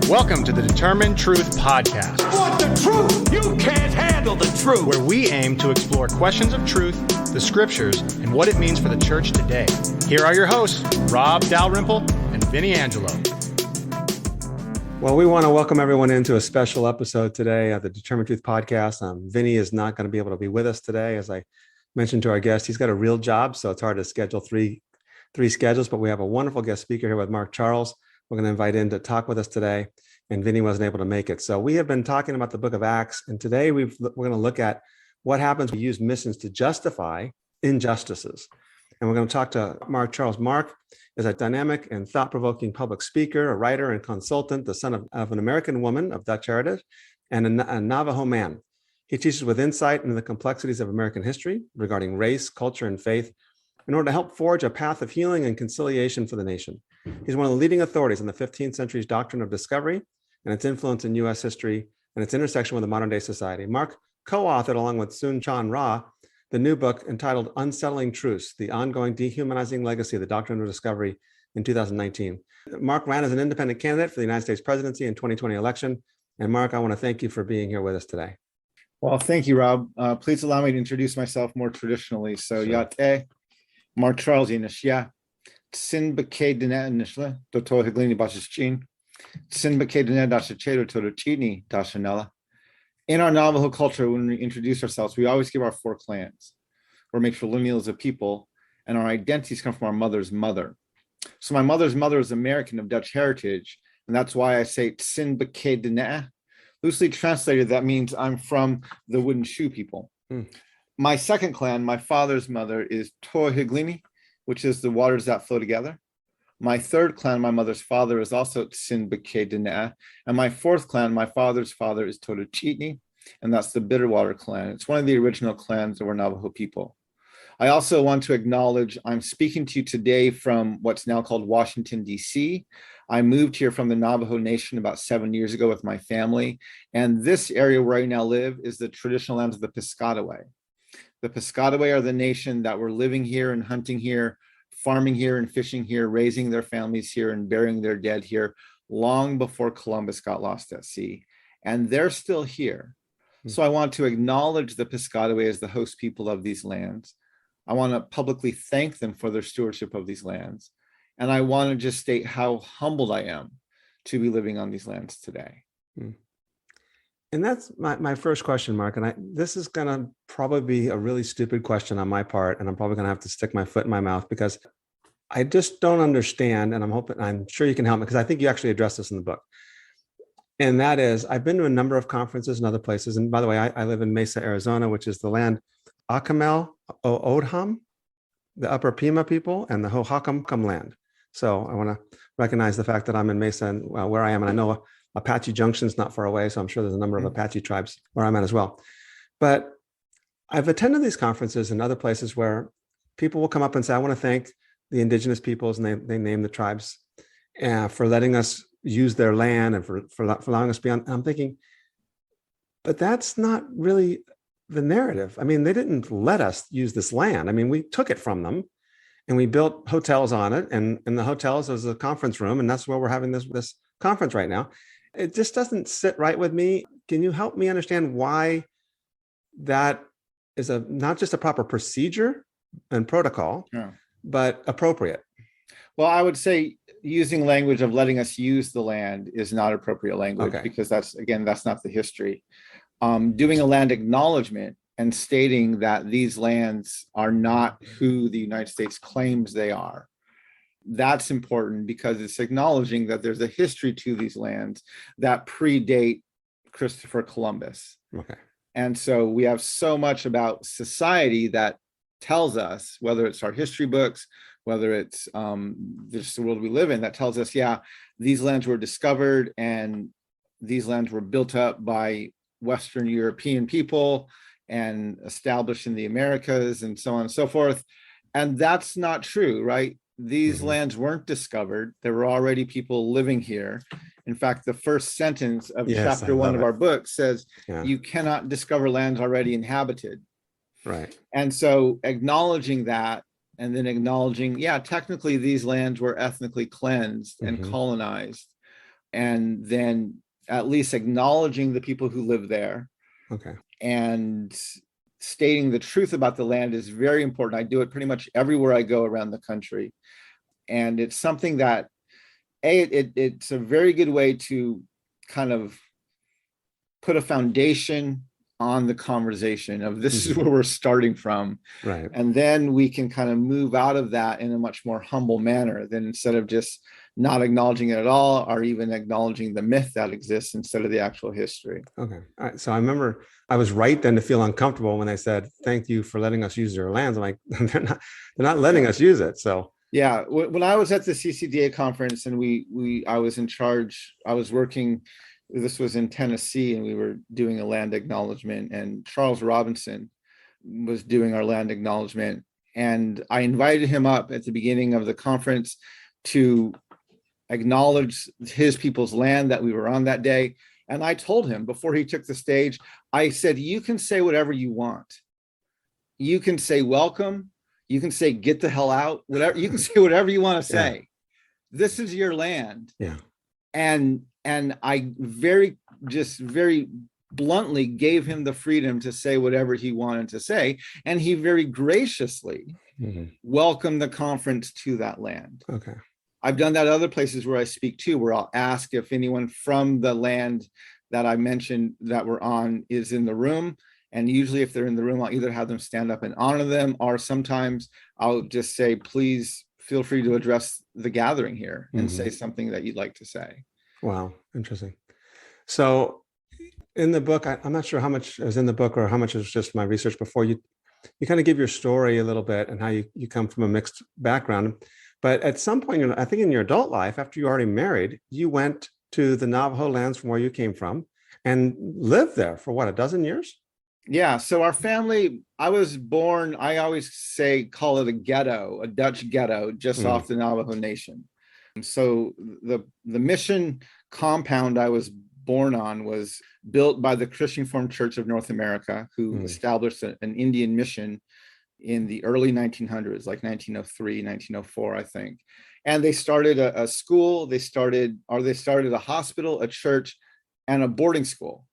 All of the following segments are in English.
Welcome to the Determined Truth podcast. Want the truth? You can't handle the truth. Where we aim to explore questions of truth, the scriptures, and what it means for the church today. Here are your hosts, Rob Dalrymple and Vinny Angelo. Well, we want to welcome everyone into a special episode today of the Determined Truth podcast. Vinny is not going to be able to be with us today. As I mentioned to our guest, he's got a real job, so it's hard to schedule three schedules, but we have a wonderful guest speaker here with Mark Charles. We're going to invite in to talk with us today, and Vinny wasn't able to make it. So we have been talking about the book of Acts, and today we're going to look at what happens when we use missions to justify injustices. And we're going to talk to Mark Charles. Mark is a dynamic and thought-provoking public speaker, a writer and consultant, the son of an American woman of Dutch heritage, and a Navajo man. He teaches with insight into the complexities of American history regarding race, culture, and faith in order to help forge a path of healing and conciliation for the nation. He's one of the leading authorities on the 15th century's Doctrine of Discovery and its influence in U.S. history and its intersection with the modern-day society. Mark co-authored, along with Soon Chan Ra, the new book entitled Unsettling Truths, the ongoing dehumanizing legacy of the Doctrine of Discovery in 2019. Mark ran as an independent candidate for the United States presidency in 2020 election. And Mark, I want to thank you for being here with us today. Well, thank you, Rob. Please allow me to introduce myself more traditionally. So, Sure. Yate, Mark Charles Inishya, Sin Bake Dine Nishla, Doto Higlini Bashichin, Sin Bake Dine Dashachedo Todochini Dashanella. In our Navajo culture, when we introduce ourselves, we always give our four clans. We're matrilineals of people, and our identities come from our mother's mother. So my mother's mother is American of Dutch heritage, and that's why I say Sin Bake Dine. Loosely translated, that means I'm from the wooden shoe people. My second clan, my father's mother, is Tohiglini, which is the waters that flow together. My third clan, my mother's father, is also Sin Bake Dine. And my fourth clan, my father's father, is Todochitni, and that's the Bitterwater clan. It's one of the original clans of our Navajo people. I also want to acknowledge I'm speaking to you today from what's now called Washington, D.C. I moved here from the Navajo Nation about 7 years ago with my family. And this area where I now live is the traditional lands of the Piscataway. The Piscataway are the nation that were living here and hunting here, farming here and fishing here, raising their families here and burying their dead here long before Columbus got lost at sea. And they're still here. So I want to acknowledge the Piscataway as the host people of these lands. I want to publicly thank them for their stewardship of these lands. And I want to just state how humbled I am to be living on these lands today. And that's my first question, Mark. And this is going to probably be a really stupid question on my part. And I'm probably going to have to stick my foot in my mouth because I just don't understand. And I'm sure you can help me because I think you actually addressed this in the book. And that is, I've been to a number of conferences and other places. And by the way, I live in Mesa, Arizona, which is the land Akamel Odham, the Upper Pima people, and the Hohokam land. So I want to recognize the fact that I'm in Mesa and where I am. And I know Apache Junction's not far away, so I'm sure there's a number of Apache tribes where I'm at as well. But I've attended these conferences and other places where people will come up and say, I want to thank the indigenous peoples, and they name the tribes for letting us use their land and for allowing us to be on. And I'm thinking, but that's not really the narrative. I mean, they didn't let us use this land. I mean, we took it from them and we built hotels on it. And the hotels is a conference room. And that's where we're having this conference right now. It just doesn't sit right with me. Can you help me understand why that is not just a proper procedure and protocol, but appropriate? Well, I would say using language of letting us use the land is not appropriate language because that's not the history. Doing a land acknowledgement and stating that these lands are not who the United States claims they are. That's important because it's acknowledging that there's a history to these lands that predate Christopher Columbus. Okay. And so we have so much about society that tells us, whether it's our history books, whether it's just the world we live in, that tells us, these lands were discovered and these lands were built up by Western European people and established in the Americas and so on and so forth. And that's not true, right? These lands weren't discovered. There were already people living here. In fact, the first sentence of chapter 1 of our book says, you cannot discover lands already inhabited. Right. And so acknowledging that, and then acknowledging, technically these lands were ethnically cleansed and colonized. and then at least acknowledging the people who live there. Okay. And stating the truth about the land is very important. I do it pretty much everywhere I go around the country. And it's something that, it's a very good way to kind of put a foundation on the conversation of this is where we're starting from. Right. And then we can kind of move out of that in a much more humble manner than instead of just not acknowledging it at all, or even acknowledging the myth that exists instead of the actual history. Okay. All right. So I remember I was right then to feel uncomfortable when they said, thank you for letting us use your lands. I'm like, they're not letting us use it. So yeah, when I was at the CCDA conference and I was in charge, I was working, this was in Tennessee, and we were doing a land acknowledgement, and Charles Robinson was doing our land acknowledgement. And I invited him up at the beginning of the conference to acknowledge his people's land that we were on that day. And I told him before he took the stage, I said, you can say whatever you want. You can say welcome. You can say get the hell out. Whatever, you can say whatever you want to say. Yeah. This is your land. Yeah. And I very bluntly gave him the freedom to say whatever he wanted to say. And he very graciously welcomed the conference to that land. Okay. I've done that other places where I speak too, where I'll ask if anyone from the land that I mentioned that we're on is in the room. And usually if they're in the room, I'll either have them stand up and honor them, or sometimes I'll just say, please feel free to address the gathering here and say something that you'd like to say. Wow. Interesting. So in the book, I'm not sure how much is in the book or how much is just my research before you kind of give your story a little bit and how you come from a mixed background. But at some point, I think in your adult life, after you already married, you went to the Navajo lands from where you came from and lived there for what, a dozen years? Yeah. So our family, I was born, I always call it a ghetto, a Dutch ghetto, just off the Navajo Nation. And so the mission compound I was born on was built by the Christian Reformed Church of North America, who established an Indian mission in the early 1900s, like 1903, 1904, I think. And they started a school, they started a hospital, a church, and a boarding school.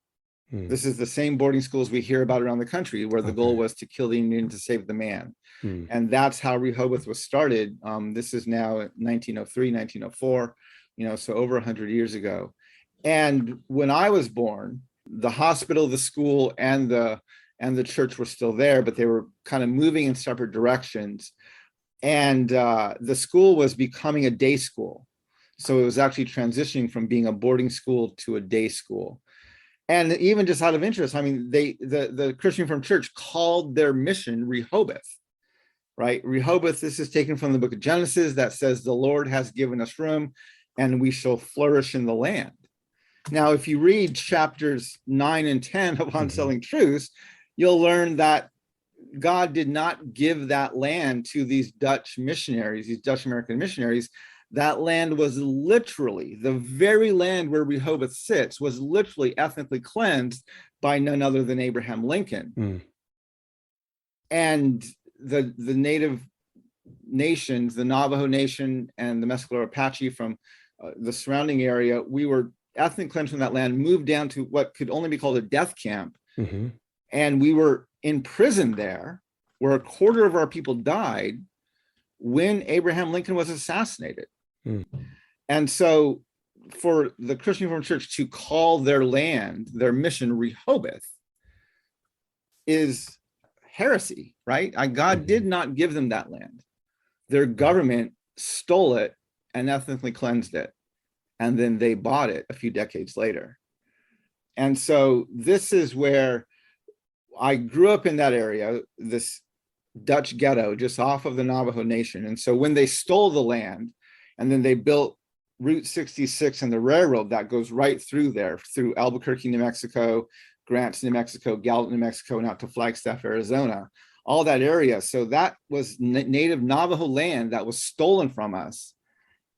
This is the same boarding schools we hear about around the country, where the goal was to kill the Indian to save the man. And that's how Rehoboth was started. This is now 1903, 1904, so over 100 years ago. And when I was born, the hospital, the school, and the church were still there, but they were kind of moving in separate directions. And the school was becoming a day school. So it was actually transitioning from being a boarding school to a day school. And even just out of interest, I mean, the Christian Reformed Church called their mission Rehoboth, right? Rehoboth, this is taken from the book of Genesis that says, the Lord has given us room and we shall flourish in the land. Now, if you read chapters 9 and 10 of Unsettling Truths, you'll learn that God did not give that land to these Dutch missionaries, these Dutch American missionaries. That land was literally, the very land where Rehoboth sits was literally ethnically cleansed by none other than Abraham Lincoln. And the native nations, the Navajo Nation and the Mescalero Apache from the surrounding area, we were ethnic cleansed from that land, moved down to what could only be called a death camp. And we were in prison there, where a quarter of our people died when Abraham Lincoln was assassinated. And so for the Christian Reformed Church to call their land, their mission, Rehoboth, is heresy, right? God did not give them that land. Their government stole it and ethnically cleansed it. And then they bought it a few decades later. And so this is where I grew up, in that area, this Dutch ghetto just off of the Navajo Nation. And so when they stole the land and then they built Route 66 and the railroad that goes right through there, through Albuquerque, New Mexico, Grants, New Mexico, Gallup, New Mexico, and out to Flagstaff, Arizona, all that area. So that was native Navajo land that was stolen from us,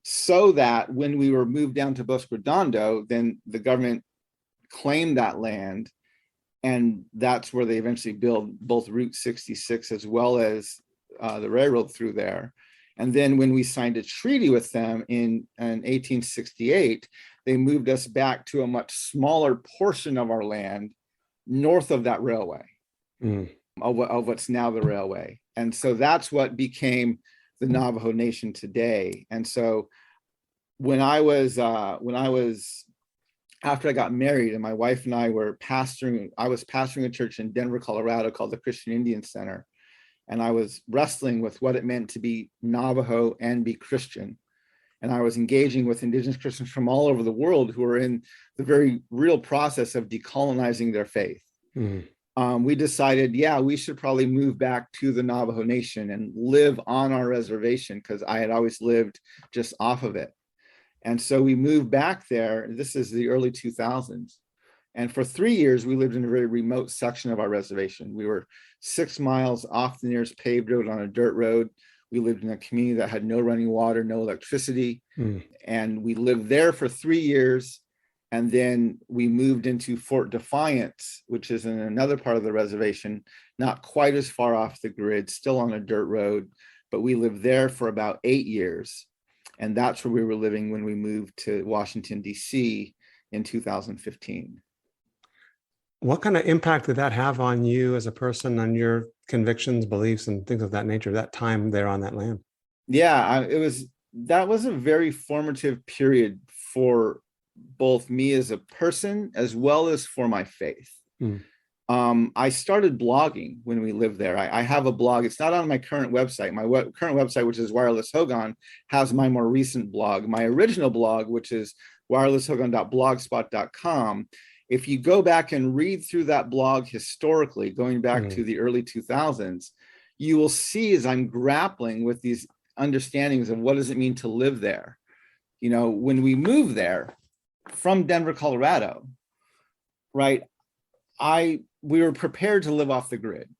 so that when we were moved down to Bosque Redondo, then the government claimed that land. And that's where they eventually built both Route 66 as well as the railroad through there. And then when we signed a treaty with them in 1868, they moved us back to a much smaller portion of our land north of that railway, of what's now the railway. And so that's what became the Navajo Nation today. And so when I was after I got married and my wife and I were I was pastoring a church in Denver, Colorado called the Christian Indian Center. And I was wrestling with what it meant to be Navajo and be Christian. And I was engaging with indigenous Christians from all over the world who are in the very real process of decolonizing their faith. We decided, we should probably move back to the Navajo Nation and live on our reservation, because I had always lived just off of it. And so we moved back there. This is the early 2000s. And for 3 years, we lived in a very remote section of our reservation. We were 6 miles off the nearest paved road on a dirt road. We lived in a community that had no running water, no electricity. And we lived there for 3 years. And then we moved into Fort Defiance, which is in another part of the reservation, not quite as far off the grid, still on a dirt road. But we lived there for about 8 years. And that's where we were living when we moved to Washington, D.C. in 2015. What kind of impact did that have on you as a person, on your convictions, beliefs, and things of that nature, that time there on that land? Yeah, that was a very formative period for both me as a person, as well as for my faith. I started blogging when we lived there. I have a blog. It's not on my current website. My current website, which is Wireless Hogan, has my more recent blog. My original blog, which is wirelesshogan.blogspot.com. If you go back and read through that blog historically, going back to the early 2000s, you will see as I'm grappling with these understandings of what does it mean to live there. You know, when we moved there from Denver, Colorado, right, we were prepared to live off the grid.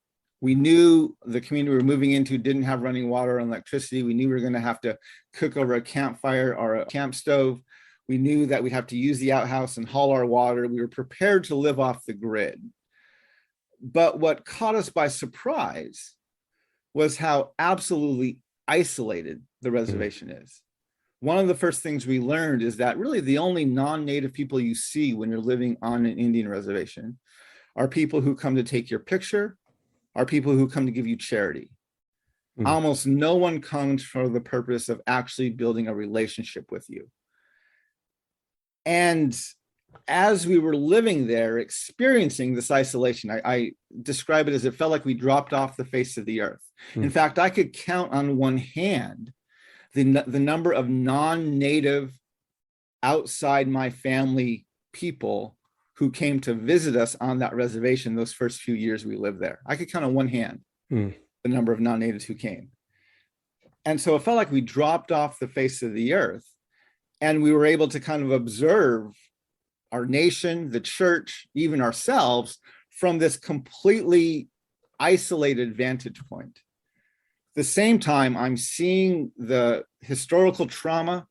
We knew the community we were moving into didn't have running water and electricity. We knew we were going to have to cook over a campfire or a camp stove. We knew that we'd have to use the outhouse and haul our water. We were prepared to live off the grid. But what caught us by surprise was how absolutely isolated the reservation is. One of the first things we learned is that really the only non-native people you see when you're living on an Indian reservation are people who come to take your picture, are people who come to give you charity. Almost no one comes for the purpose of actually building a relationship with you. And as we were living there, experiencing this isolation, I describe it as it felt like we dropped off the face of the earth. In fact, I could count on one hand the number of non-native outside my family people who came to visit us on that reservation those first few years we lived there. I could count on one hand the number of non-natives who came. And so it felt like we dropped off the face of the earth, and we were able to kind of observe our nation, the church, even ourselves from this completely isolated vantage point. At the same time, I'm seeing the historical trauma,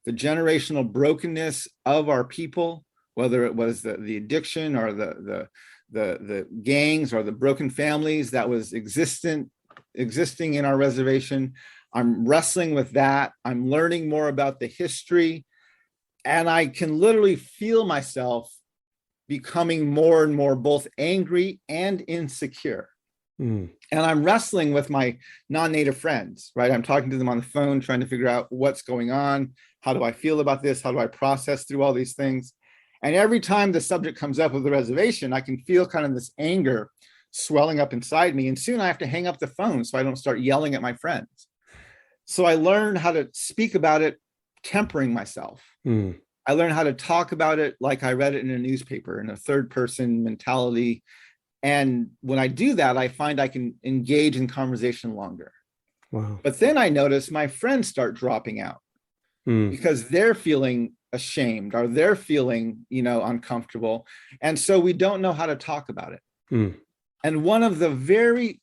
the generational brokenness of our people, whether it was the addiction or the gangs or the broken families that was existing in our reservation. I'm wrestling with that. I'm learning more about the history, and I can literally feel myself becoming more and more both angry and insecure. And I'm wrestling with my non-native friends, right? I'm talking to them on the phone, trying to figure out what's going on. How do I feel about this? How do I process through all these things? And every time the subject comes up with the reservation, I can feel kind of this anger swelling up inside me. And soon I have to hang up the phone so I don't start yelling at my friends. So I learned how to speak about it, tempering myself. I learned how to talk about it like I read it in a newspaper, in a third person mentality. And when I do that, I find I can engage in conversation longer. Wow. But then I notice my friends start dropping out because they're feeling ashamed or they're feeling, uncomfortable. And so we don't know how to talk about it. And one of the very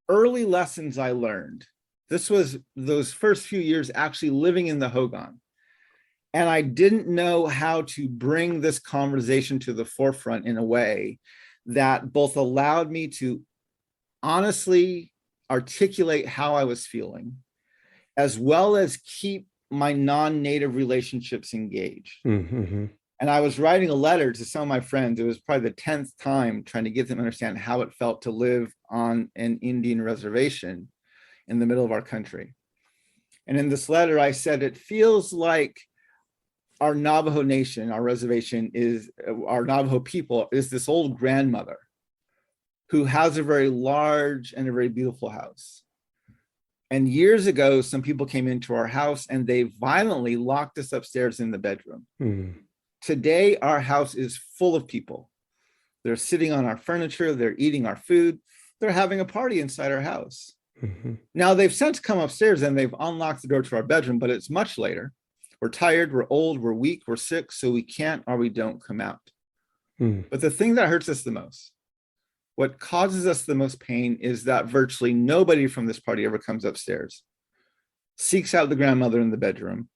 early lessons I learned, this was those first few years actually living in the Hogan. And I didn't know how to bring this conversation to the forefront in a way that both allowed me to honestly articulate how I was feeling, as well as keep my non-native relationships engaged. Mm-hmm. And I was writing a letter to some of my friends. It was probably the 10th time trying to get them to understand how it felt to live on an Indian reservation in the middle of our country. And in this letter, I said, it feels like our Navajo nation, our reservation is, our Navajo people is this old grandmother who has a very large and a very beautiful house. And years ago, some people came into our house and they violently locked us upstairs in the bedroom. Mm. Today, our house is full of people. They're sitting on our furniture, they're eating our food, they're having a party inside our house. Mm-hmm. Now, they've since come upstairs and they've unlocked the door to our bedroom, but it's much later. We're tired, we're old, we're weak, we're sick, so we can't or we don't come out. Mm. But the thing that hurts us the most, what causes us the most pain, is that virtually nobody from this party ever comes upstairs, seeks out the grandmother in the bedroom,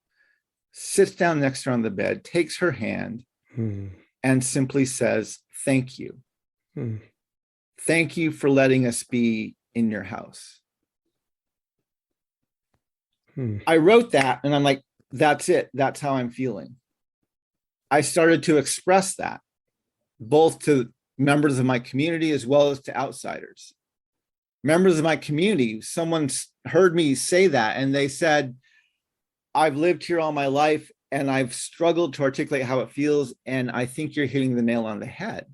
sits down next to her on the bed, takes her hand, and simply says, thank you. Mm. Thank you for letting us be in your house. Mm. I wrote that and I'm like, that's it. That's how I'm feeling. I started to express that both to members of my community as well as to outsiders. Members of my community, someone heard me say that and they said, I've lived here all my life and I've struggled to articulate how it feels, and I think you're hitting the nail on the head.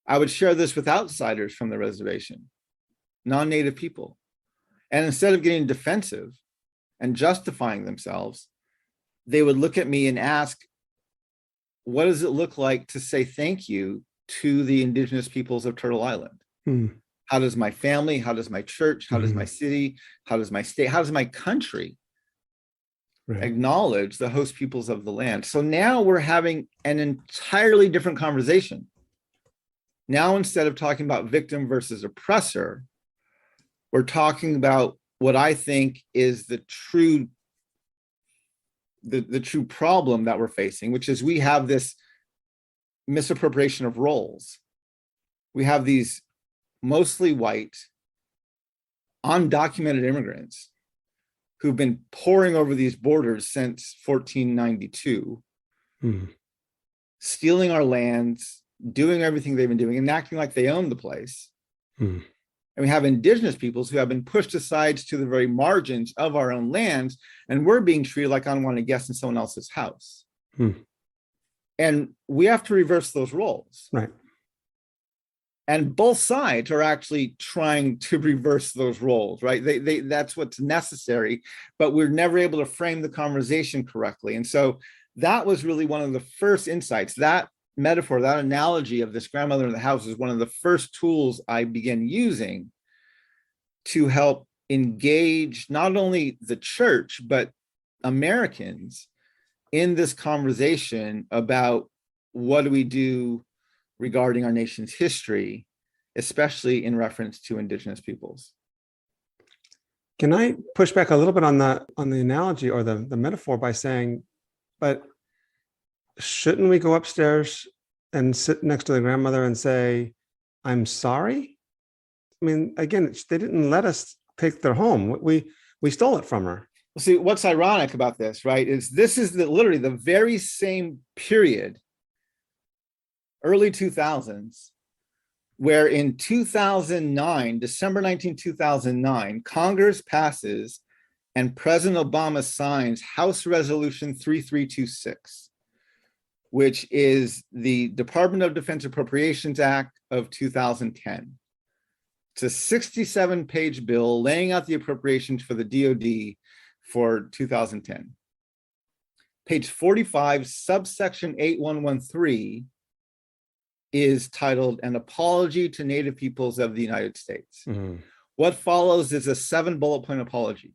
I would share this with outsiders from the reservation, non-native people. And instead of getting defensive and justifying themselves, they would look at me and ask, what does it look like to say thank you to the indigenous peoples of Turtle Island? Mm. How does my family, how does my church, how does my city, how does my state, how does my country acknowledge the host peoples of the land? So now we're having an entirely different conversation. Now, instead of talking about victim versus oppressor, we're talking about what I think is the true problem that we're facing, which is we have this misappropriation of roles. We have these mostly white, undocumented immigrants who've been pouring over these borders since 1492, stealing our lands, doing everything they've been doing and acting like they own the place. And we have indigenous peoples who have been pushed aside to the very margins of our own lands, and we're being treated like unwanted guests in someone else's house. And we have to reverse those roles. Right. And both sides are actually trying to reverse those roles, right? That's what's necessary, but we're never able to frame the conversation correctly. And so that was really one of the first insights. That metaphor, that analogy of this grandmother in the house is one of the first tools I began using to help engage not only the church, but Americans in this conversation about what do we do regarding our nation's history, especially in reference to indigenous peoples. Can I push back a little bit on the analogy or the metaphor by saying, but shouldn't we go upstairs and sit next to the grandmother and say, I'm sorry? I mean, again, they didn't let us take their home. We stole it from her. See, what's ironic about this, right, is this is literally the very same period, early 2000s, where in 2009, December 19, 2009, Congress passes and President Obama signs House Resolution 3326, which is the Department of Defense Appropriations Act of 2010. It's a 67-page bill laying out the appropriations for the DoD for 2010. Page 45, subsection 8113, is titled An Apology to Native Peoples of the United States. What follows is a 7-bullet point apology.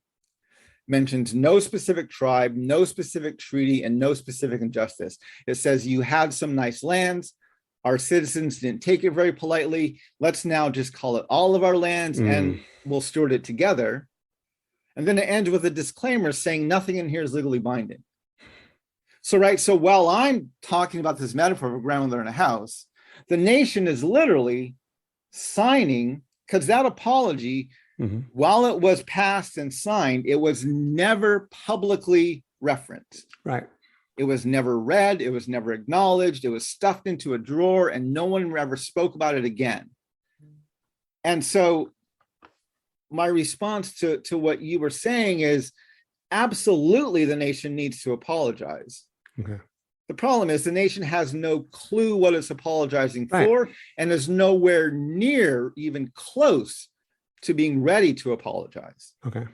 Mentions no specific tribe, no specific treaty, and no specific injustice. It says you had some nice lands. Our citizens didn't take it very politely. Let's now just call it all of our lands and we'll steward it together. And then it ends with a disclaimer saying nothing in here is legally binding. So while I'm talking about this metaphor of a grandmother in a house, the nation is literally signing, because that apology While it was passed and signed, it was never publicly referenced. Right. It was never read. It was never acknowledged. It was stuffed into a drawer and no one ever spoke about it again. And so my response to what you were saying is absolutely the nation needs to apologize. Okay. The problem is the nation has no clue what it's apologizing Right. for and is nowhere near even close to being ready to apologize. Okay.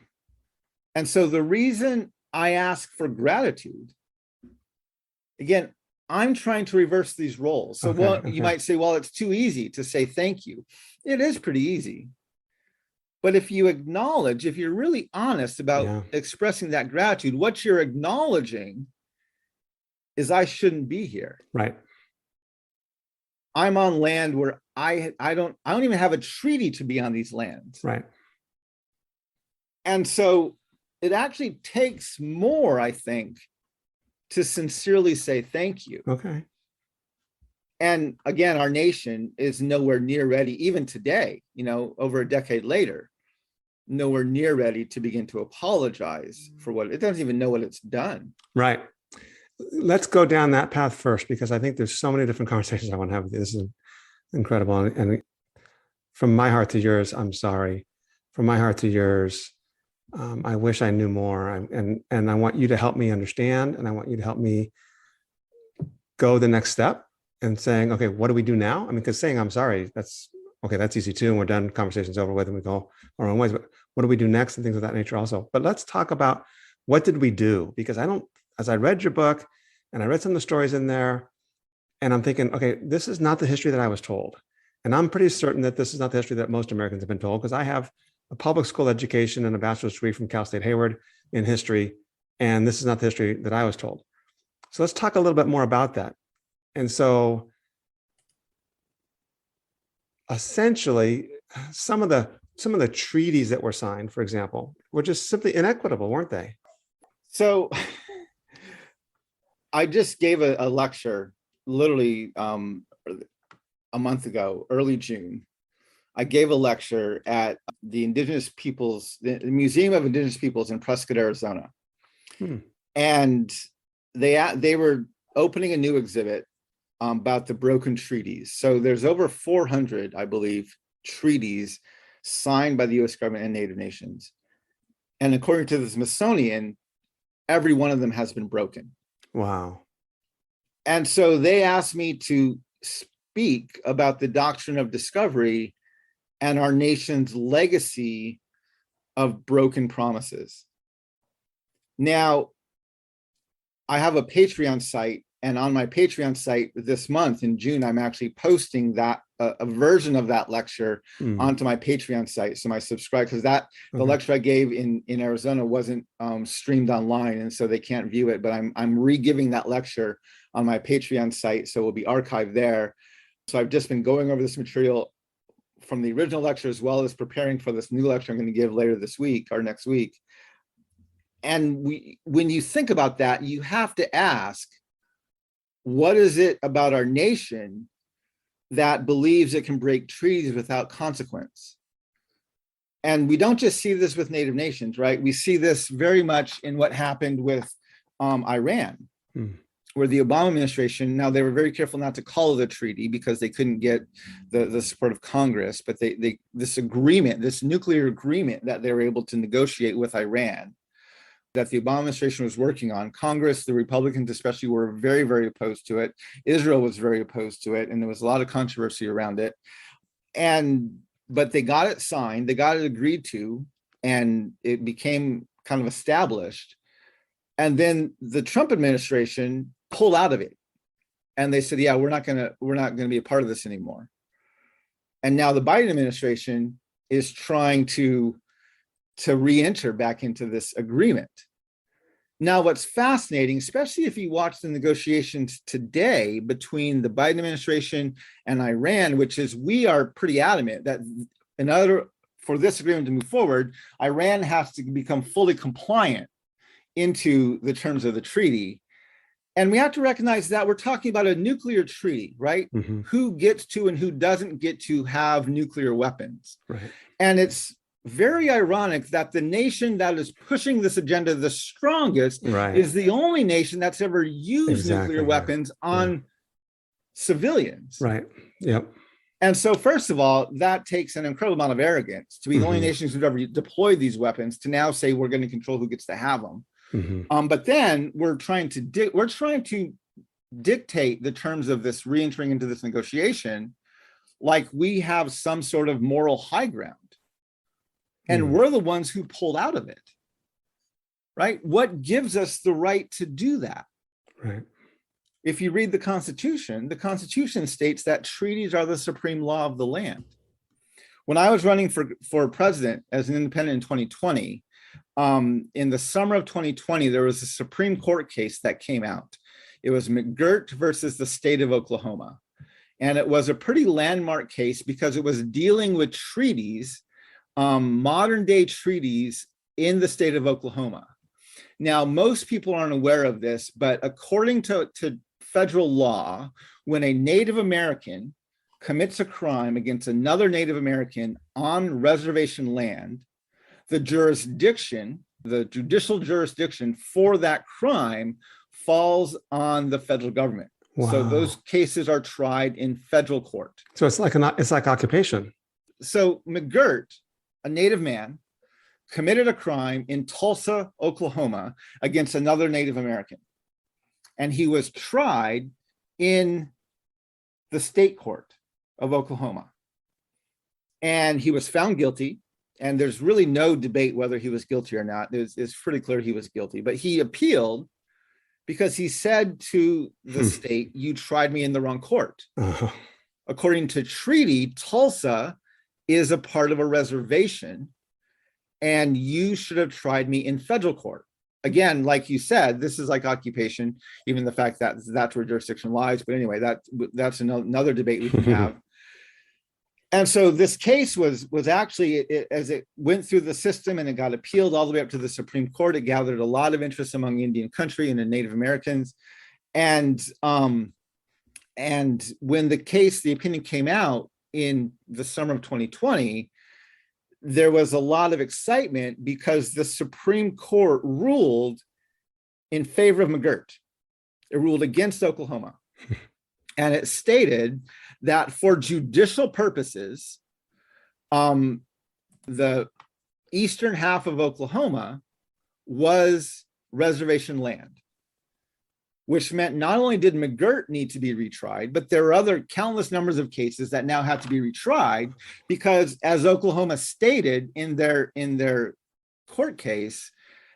And so the reason I ask for gratitude, again, I'm trying to reverse these roles. So you might say, well, it's too easy to say thank you. It is pretty easy. But if you acknowledge, if you're really honest about expressing that gratitude, what you're acknowledging is I shouldn't be here. Right. I'm on land where I don't even have a treaty to be on these lands. Right. And so it actually takes more, I think, to sincerely say thank you. Okay. And again, our nation is nowhere near ready, even today, over a decade later, nowhere near ready to begin to apologize for what it doesn't even know what it's done. Right. Let's go down that path first, because I think there's so many different conversations I want to have with you. This is incredible. And from my heart to yours, I'm sorry. From my heart to yours, I wish I knew more. And I want you to help me understand. And I want you to help me go the next step and saying, okay, what do we do now? I mean, because saying I'm sorry, that's easy too. And we're done, conversation's over with, and we go our own ways. But what do we do next and things of that nature also? But let's talk about what did we do? Because as I read your book and I read some of the stories in there, and I'm thinking, okay, this is not the history that I was told. And I'm pretty certain that this is not the history that most Americans have been told, because I have a public school education and a bachelor's degree from Cal State Hayward in history. And this is not the history that I was told. So let's talk a little bit more about that. And so essentially, some of the treaties that were signed, for example, were just simply inequitable, weren't they? So I just gave a lecture literally a month ago, early June. I gave a lecture at the Museum of Indigenous Peoples in Prescott, Arizona. And they were opening a new exhibit about the broken treaties. So there's over 400, I believe, treaties signed by the US government and Native nations. And according to the Smithsonian, every one of them has been broken. Wow. And so they asked me to speak about the Doctrine of Discovery and our nation's legacy of broken promises. Now, I have a Patreon site, and on my Patreon site this month in June, I'm actually posting that a version of that lecture onto my Patreon site. So my subscribe, because the lecture I gave in Arizona wasn't streamed online, and so they can't view it. But I'm re-giving that lecture on my Patreon site, so it will be archived there. So I've just been going over this material from the original lecture, as well as preparing for this new lecture I'm going to give later this week or next week. And when you think about that, you have to ask, what is it about our nation that believes it can break treaties without consequence? And we don't just see this with Native nations, right? We see this very much in what happened with Iran, where the Obama administration, now they were very careful not to call it a treaty because they couldn't get the support of Congress, but this agreement, this nuclear agreement that they were able to negotiate with Iran, that the Obama administration was working on. Congress, the Republicans especially, were very, very opposed to it. Israel was very opposed to it, and there was a lot of controversy around it. But they got it signed, they got it agreed to, and it became kind of established. And then the Trump administration pulled out of it, and they said, "Yeah, we're not gonna be a part of this anymore." And now the Biden administration is trying to re-enter back into this agreement. Now, what's fascinating, especially if you watch the negotiations today between the Biden administration and Iran, which is we are pretty adamant that for this agreement to move forward, Iran has to become fully compliant into the terms of the treaty. And we have to recognize that we're talking about a nuclear treaty, right? Who gets to and who doesn't get to have nuclear weapons. Right. And it's very ironic that the nation that is pushing this agenda the strongest Right. is the only nation that's ever used nuclear weapons on civilians. Right. Yep. And so, first of all, that takes an incredible amount of arrogance to be the only nations who've ever deployed these weapons to now say we're going to control who gets to have them. But then we're trying to dictate the terms of this re-entering into this negotiation like we have some sort of moral high ground. And we're the ones who pulled out of it, right? What gives us the right to do that? Right. If you read the Constitution states that treaties are the supreme law of the land. When I was running for president as an independent in 2020, in the summer of 2020, there was a Supreme Court case that came out. It was McGirt versus the state of Oklahoma. And it was a pretty landmark case because it was dealing with treaties, modern day treaties in the state of Oklahoma. Now, most people aren't aware of this, but according to federal law, when a Native American commits a crime against another Native American on reservation land, the judicial jurisdiction for that crime falls on the federal government. Wow. So those cases are tried in federal court. So it's like occupation. So McGirt, a Native man, committed a crime in Tulsa, Oklahoma, against another Native American. And he was tried in the state court of Oklahoma. And he was found guilty. And there's really no debate whether he was guilty or not. It's pretty clear he was guilty. But he appealed because he said to the state, you tried me in the wrong court. According to treaty, Tulsa is a part of a reservation, and you should have tried me in federal court. Again, like you said, this is like occupation, even the fact that that's where jurisdiction lies. But anyway, that's another debate we can have. And so this case was actually, as it went through the system and it got appealed all the way up to the Supreme Court, it gathered a lot of interest among Indian country and the Native Americans. And when the opinion came out in the summer of 2020, there was a lot of excitement because the Supreme Court ruled in favor of McGirt. It ruled against Oklahoma. And it stated that for judicial purposes, the eastern half of Oklahoma was reservation land, which meant not only did McGirt need to be retried, but there are other countless numbers of cases that now have to be retried because, as Oklahoma stated in their court case,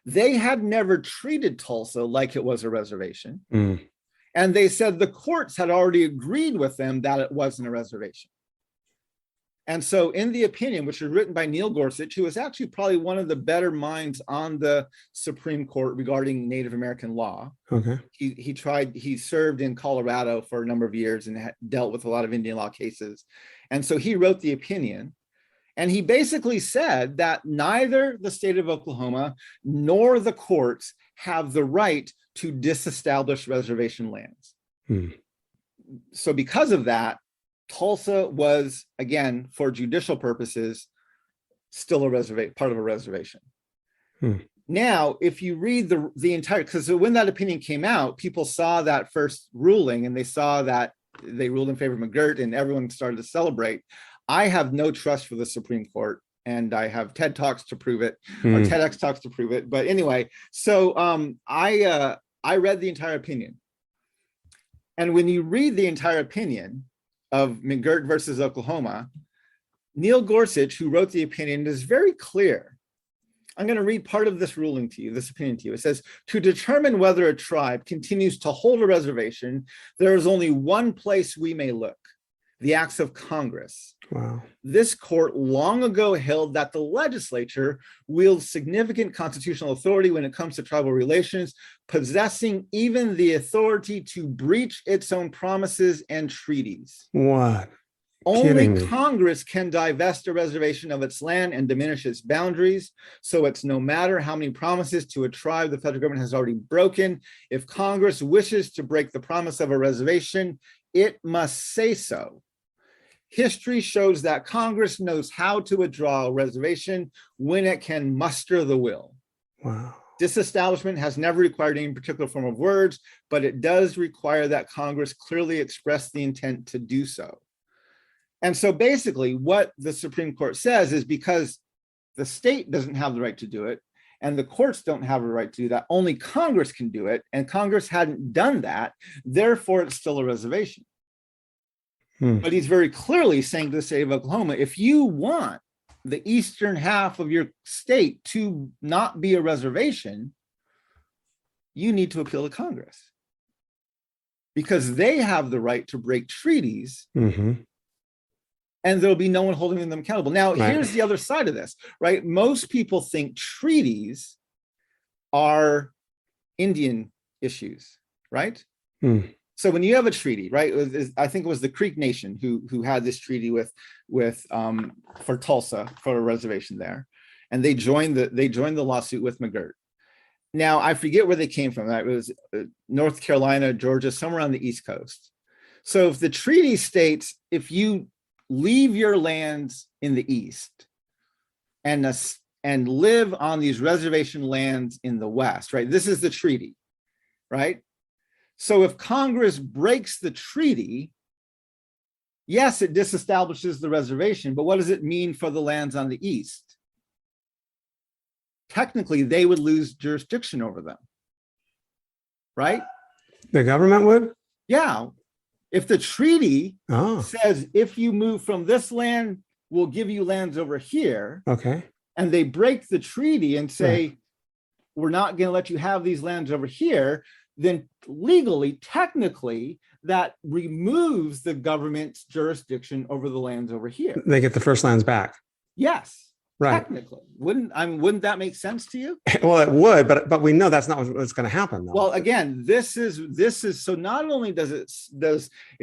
they had never treated Tulsa like it was a reservation. And they said the courts had already agreed with them that it wasn't a reservation. And so in the opinion, which was written by Neil Gorsuch, who was actually probably one of the better minds on the Supreme Court regarding Native American law. Okay. He served in Colorado for a number of years and dealt with a lot of Indian law cases. And so he wrote the opinion. And he basically said that neither the state of Oklahoma nor the courts have the right to disestablish reservation lands. So because of that, Tulsa was, again, for judicial purposes, still a part of a reservation. Now, if you read the entire, because when that opinion came out, people saw that first ruling and they saw that they ruled in favor of McGirt and everyone started to celebrate. I have no trust for the Supreme Court, and I have TED Talks to prove it, or TEDx Talks to prove it. But anyway, so I read the entire opinion. And when you read the entire opinion of McGirt versus Oklahoma, Neil Gorsuch, who wrote the opinion, is very clear. I'm going to read part of this ruling to you, this opinion to you. It says, to determine whether a tribe continues to hold a reservation, there is only one place we may look: the acts of Congress. Wow. This court long ago held that the legislature wields significant constitutional authority when it comes to tribal relations, possessing even the authority to breach its own promises and treaties. What? Only Congress can divest a reservation of its land and diminish its boundaries. So it's no matter how many promises to a tribe the federal government has already broken. If Congress wishes to break the promise of a reservation, it must say so. History shows that Congress knows how to withdraw a reservation when it can muster the will. Wow. Disestablishment has never required any particular form of words, but it does require that Congress clearly express the intent to do so. And so basically what the Supreme Court says is because the state doesn't have the right to do it, and the courts don't have a right to do that, only Congress can do it, and Congress hadn't done that, therefore it's still a reservation. But he's very clearly saying to the state of Oklahoma, if you want the eastern half of your state to not be a reservation, you need to appeal to Congress because they have the right to break treaties, and there'll be no one holding them accountable. Now, here's the other side of this, right? Most people think treaties are Indian issues, right? So when you have a treaty, right? I think it was the Creek Nation who had this treaty with for Tulsa for a reservation there, and they joined the lawsuit with McGirt. Now I forget where they came from. That was North Carolina, Georgia, somewhere on the East Coast. So if the treaty states if you leave your lands in the East and live on these reservation lands in the West, right? This is the treaty, right? So if Congress breaks the treaty, yes, it disestablishes the reservation, but what does it mean for the lands on the East? Technically, they would lose jurisdiction over them, right? The government would? Yeah. If the treaty says, if you move from this land, we'll give you lands over here. Okay. And they break the treaty and say, we're not going to let you have these lands over here, then legally, technically, that removes the government's jurisdiction over the lands over here. They get the first lands back. Yes, right. Technically. Wouldn't that make sense to you? Well, it would, but we know that's not what's going to happen, though. Well, again, this is so not only does it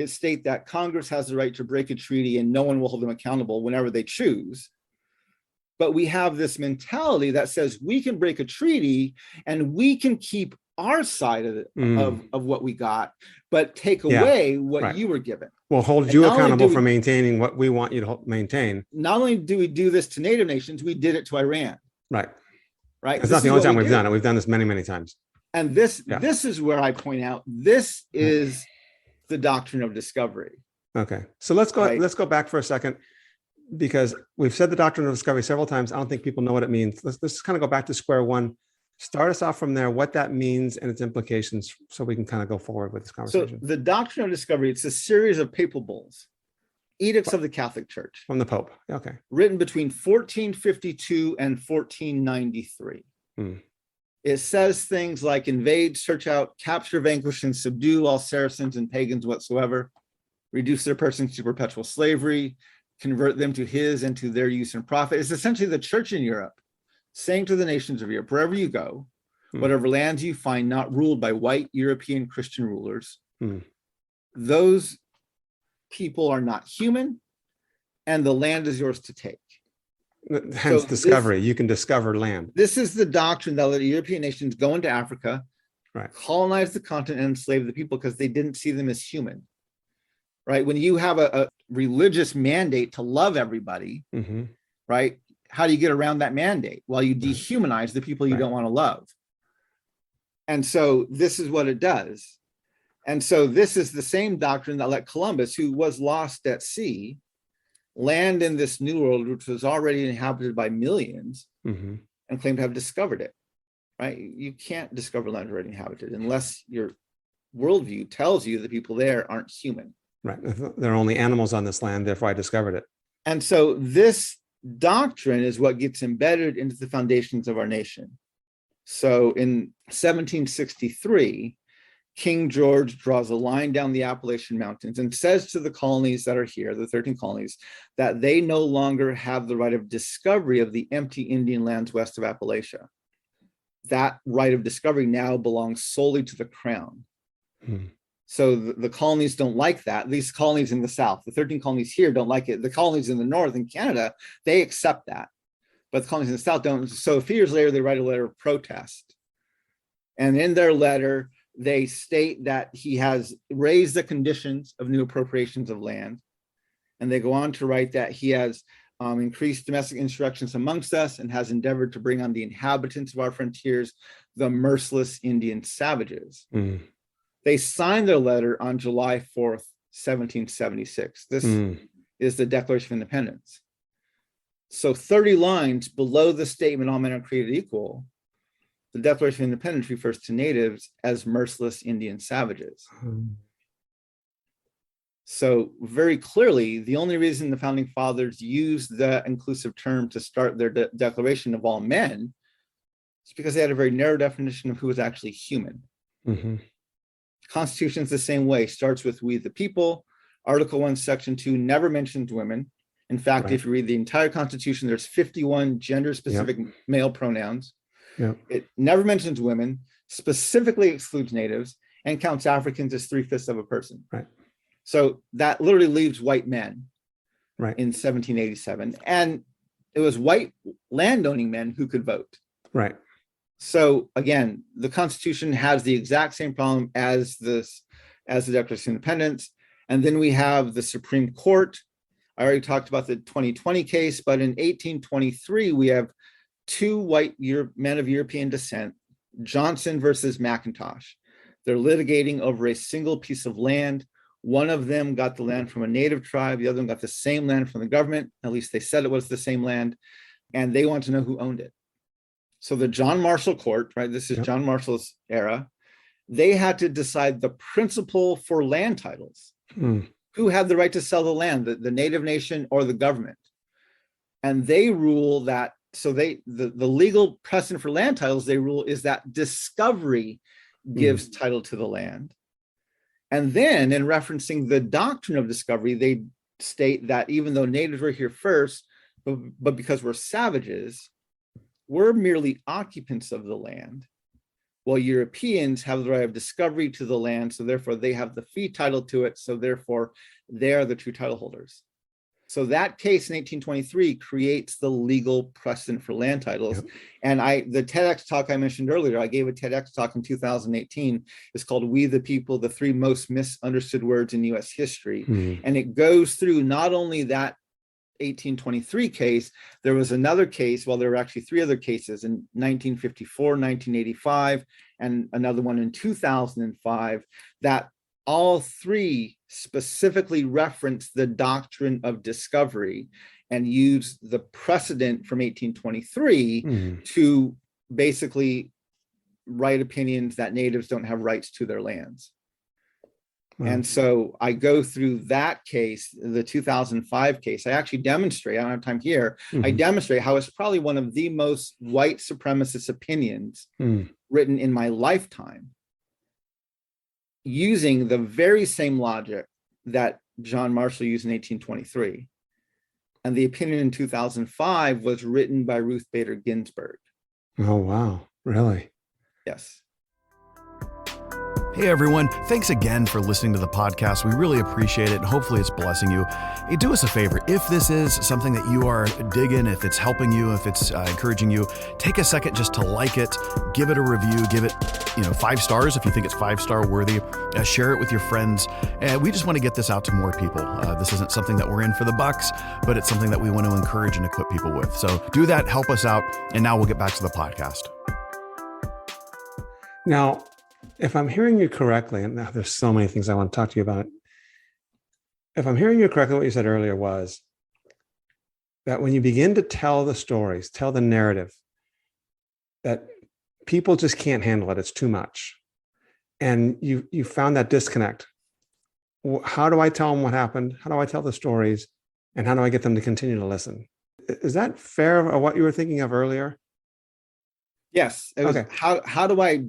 state that Congress has the right to break a treaty and no one will hold them accountable whenever they choose, but we have this mentality that says we can break a treaty and we can keep our side of it, of what we got, but take away what you were given. We'll hold you accountable for maintaining what we want you to maintain. Not only do we do this to Native nations, we did it to Iran. Right. Right. It's not the only time we've done it. We've done this many, many times. And this is where I point out, this is the doctrine of discovery. Okay. So let's go back for a second, because we've said the doctrine of discovery several times. I don't think people know what it means. Let's kind of go back to square one. Start us off from there, what that means and its implications, so we can kind of go forward with this conversation. So the doctrine of discovery, it's a series of papal bulls, edicts of the Catholic Church. From the Pope, okay. Written between 1452 and 1493. It says things like invade, search out, capture, vanquish, and subdue all Saracens and pagans whatsoever, reduce their persons to perpetual slavery, convert them to his and to their use and profit. It's essentially the church in Europe saying to the nations of Europe, wherever you go, whatever lands you find not ruled by white European Christian rulers, those people are not human, and the land is yours to take. Hence discovery. You can discover land. This is the doctrine that the European nations go into Africa, colonize the continent, and enslave the people because they didn't see them as human. Right? When you have a religious mandate to love everybody, right? How do you get around that mandate? Well, you dehumanize the people you don't want to love. And so this is what it does. And so this is the same doctrine that let Columbus, who was lost at sea, land in this new world, which was already inhabited by millions, and claim to have discovered it, right? You can't discover land already inhabited unless your worldview tells you the people there aren't human. Right. There are only animals on this land, therefore I discovered it. And so this doctrine is what gets embedded into the foundations of our nation. So in 1763, King George draws a line down the Appalachian Mountains and says to the colonies that are here, the 13 colonies, that they no longer have the right of discovery of the empty Indian lands west of Appalachia. That right of discovery now belongs solely to the crown. So the colonies don't like that. These colonies in the South, the 13 colonies here don't like it. The colonies in the North in Canada, they accept that. But the colonies in the South don't. So a few years later, they write a letter of protest. And in their letter, they state that he has raised the conditions of new appropriations of land. And they go on to write that he has increased domestic insurrections amongst us and has endeavored to bring on the inhabitants of our frontiers, the merciless Indian savages. They signed their letter on July 4th, 1776. This is the Declaration of Independence. So 30 lines below the statement, all men are created equal, the Declaration of Independence refers to natives as merciless Indian savages. So very clearly, the only reason the founding fathers used the inclusive term to start their declaration of all men is because they had a very narrow definition of who was actually human. Constitution's the same way, starts with we the people. Article 1, Section 2 never mentions women. In fact, if you read the entire Constitution, there's 51 gender-specific male pronouns. It never mentions women, specifically excludes natives, and counts Africans as 3/5 of a person. So that literally leaves white men in 1787. And it was white landowning men who could vote. So again, the Constitution has the exact same problem as the Declaration of Independence. And then we have the Supreme Court. I already talked about the 2020 case, but in 1823, we have two white men of European descent, Johnson versus McIntosh. They're litigating over a single piece of land. One of them got the land from a native tribe. The other one got the same land from the government. At least they said it was the same land. And they want to know who owned it. So the John Marshall Court, this is John Marshall's era, they had to decide the principle for land titles. Who had the right to sell the land, the native nation or the government? And they rule that, so the legal precedent for land titles, they rule is that discovery gives title to the land. And then in referencing the Doctrine of Discovery, they state that even though natives were here first, but because we're savages, we're merely occupants of the land, while Europeans have the right of discovery to the land, so therefore they have the fee title to it, so therefore they are the true title holders. So that case in 1823 creates the legal precedent for land titles. And the TEDx talk I mentioned earlier, I gave a TEDx talk in 2018. It's called We the People, the 3 Most Misunderstood Words in US History. And it goes through not only that 1823 case, there was another case, well, there were actually 3 other cases in 1954, 1985, and another one in 2005, that all 3 specifically reference the Doctrine of Discovery and use the precedent from 1823 to basically write opinions that natives don't have rights to their lands. And so I go through that case, the 2005 case. I actually demonstrate, I don't have time here, I demonstrate how it's probably one of the most white supremacist opinions written in my lifetime, using the very same logic that John Marshall used in 1823. And the opinion in 2005 was written by Ruth Bader Ginsburg. Oh, wow. Really? Yes. Hey everyone, thanks again for listening to the podcast. We really appreciate it. Hopefully it's blessing you. Hey, do us a favor. If this is something that you are digging, if it's helping you, if it's encouraging you, take a second just to like it, give it a review, give it 5 stars if you think it's 5-star worthy. Share it with your friends. And we just want to get this out to more people. This isn't something that we're in for the bucks, but it's something that we want to encourage and equip people with. So do that, help us out. And now we'll get back to the podcast. Now, if I'm hearing you correctly, and now there's so many things I want to talk to you about. If I'm hearing you correctly, what you said earlier was that when you begin to tell the stories, tell the narrative, that people just can't handle it. It's too much. And you found that disconnect. How do I tell them what happened? How do I tell the stories? And how do I get them to continue to listen? Is that fair of what you were thinking of earlier? Yes. It was, how do I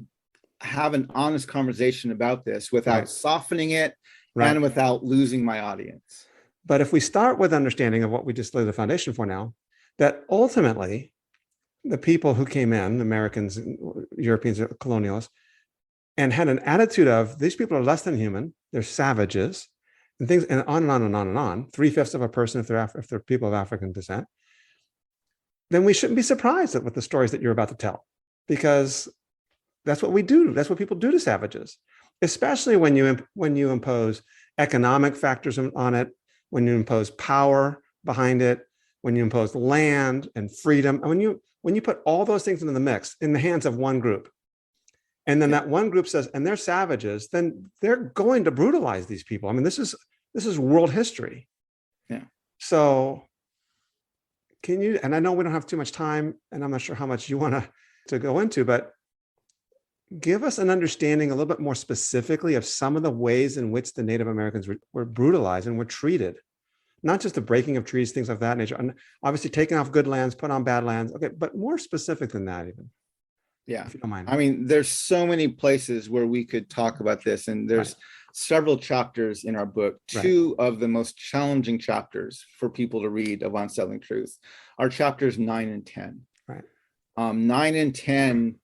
have an honest conversation about this without softening it and without losing my audience? But if we start with understanding of what we just laid the foundation for now, that ultimately the people who came in, Americans, Europeans, colonialists, and had an attitude of these people are less than human, they're savages, and things, and on and on and on and on, 3/5 of a person if they're people of African descent, then we shouldn't be surprised with the stories that you're about to tell, because that's what we do. That's what people do to savages, especially when you impose economic factors on it, when you impose power behind it, when you impose land and freedom, and when you put all those things into the mix in the hands of one group, and then that one group says, and they're savages, then they're going to brutalize these people. I mean, this is world history. Yeah. So can you, and I know we don't have too much time, and I'm not sure how much you want to go into, but give us an understanding a little bit more specifically of some of the ways in which the Native Americans were brutalized and were treated. Not just the breaking of trees, things of that nature, and obviously taking off good lands, put on bad lands. Okay, but more specific than that even. Yeah. If you don't mind. I mean, there's so many places where we could talk about this, and there's several chapters in our book. Two of the most challenging chapters for people to read of Unsettling Truths are chapters 9 and 10. Right. 9 and 10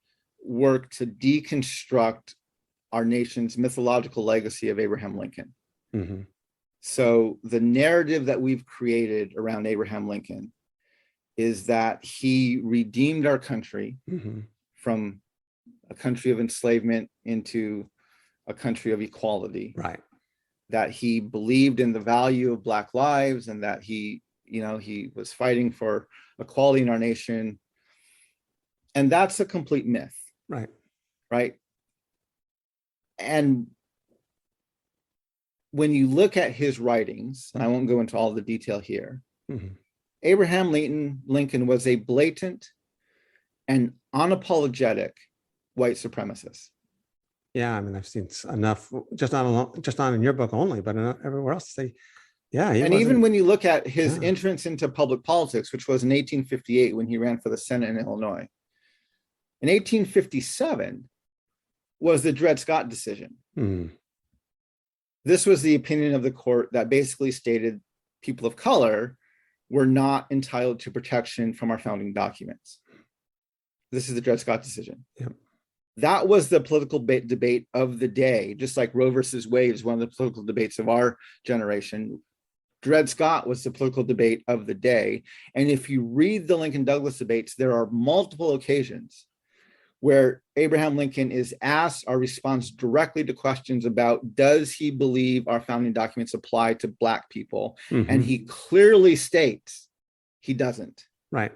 work to deconstruct our nation's mythological legacy of Abraham Lincoln. Mm-hmm. So the narrative that we've created around Abraham Lincoln is that he redeemed our country from a country of enslavement into a country of equality. Right. That he believed in the value of Black lives, and that he was fighting for equality in our nation. And that's a complete myth. Right. Right. And when you look at his writings, and I won't go into all the detail here, Abraham Lincoln was a blatant and unapologetic white supremacist. Yeah, I mean, I've seen enough, just not in your book only, but everywhere else to say, yeah. And even when you look at his entrance into public politics, which was in 1858 when he ran for the Senate in Illinois, in 1857 was the Dred Scott decision. This was the opinion of the court that basically stated people of color were not entitled to protection from our founding documents. This is the Dred Scott decision. Yep. That was the political debate of the day, just like Roe versus Wade is one of the political debates of our generation. Dred Scott was the political debate of the day. And if you read the Lincoln Douglas debates, there are multiple occasions where Abraham Lincoln is asked or responds directly to questions about, does he believe our founding documents apply to Black people? And he clearly states he doesn't. Right.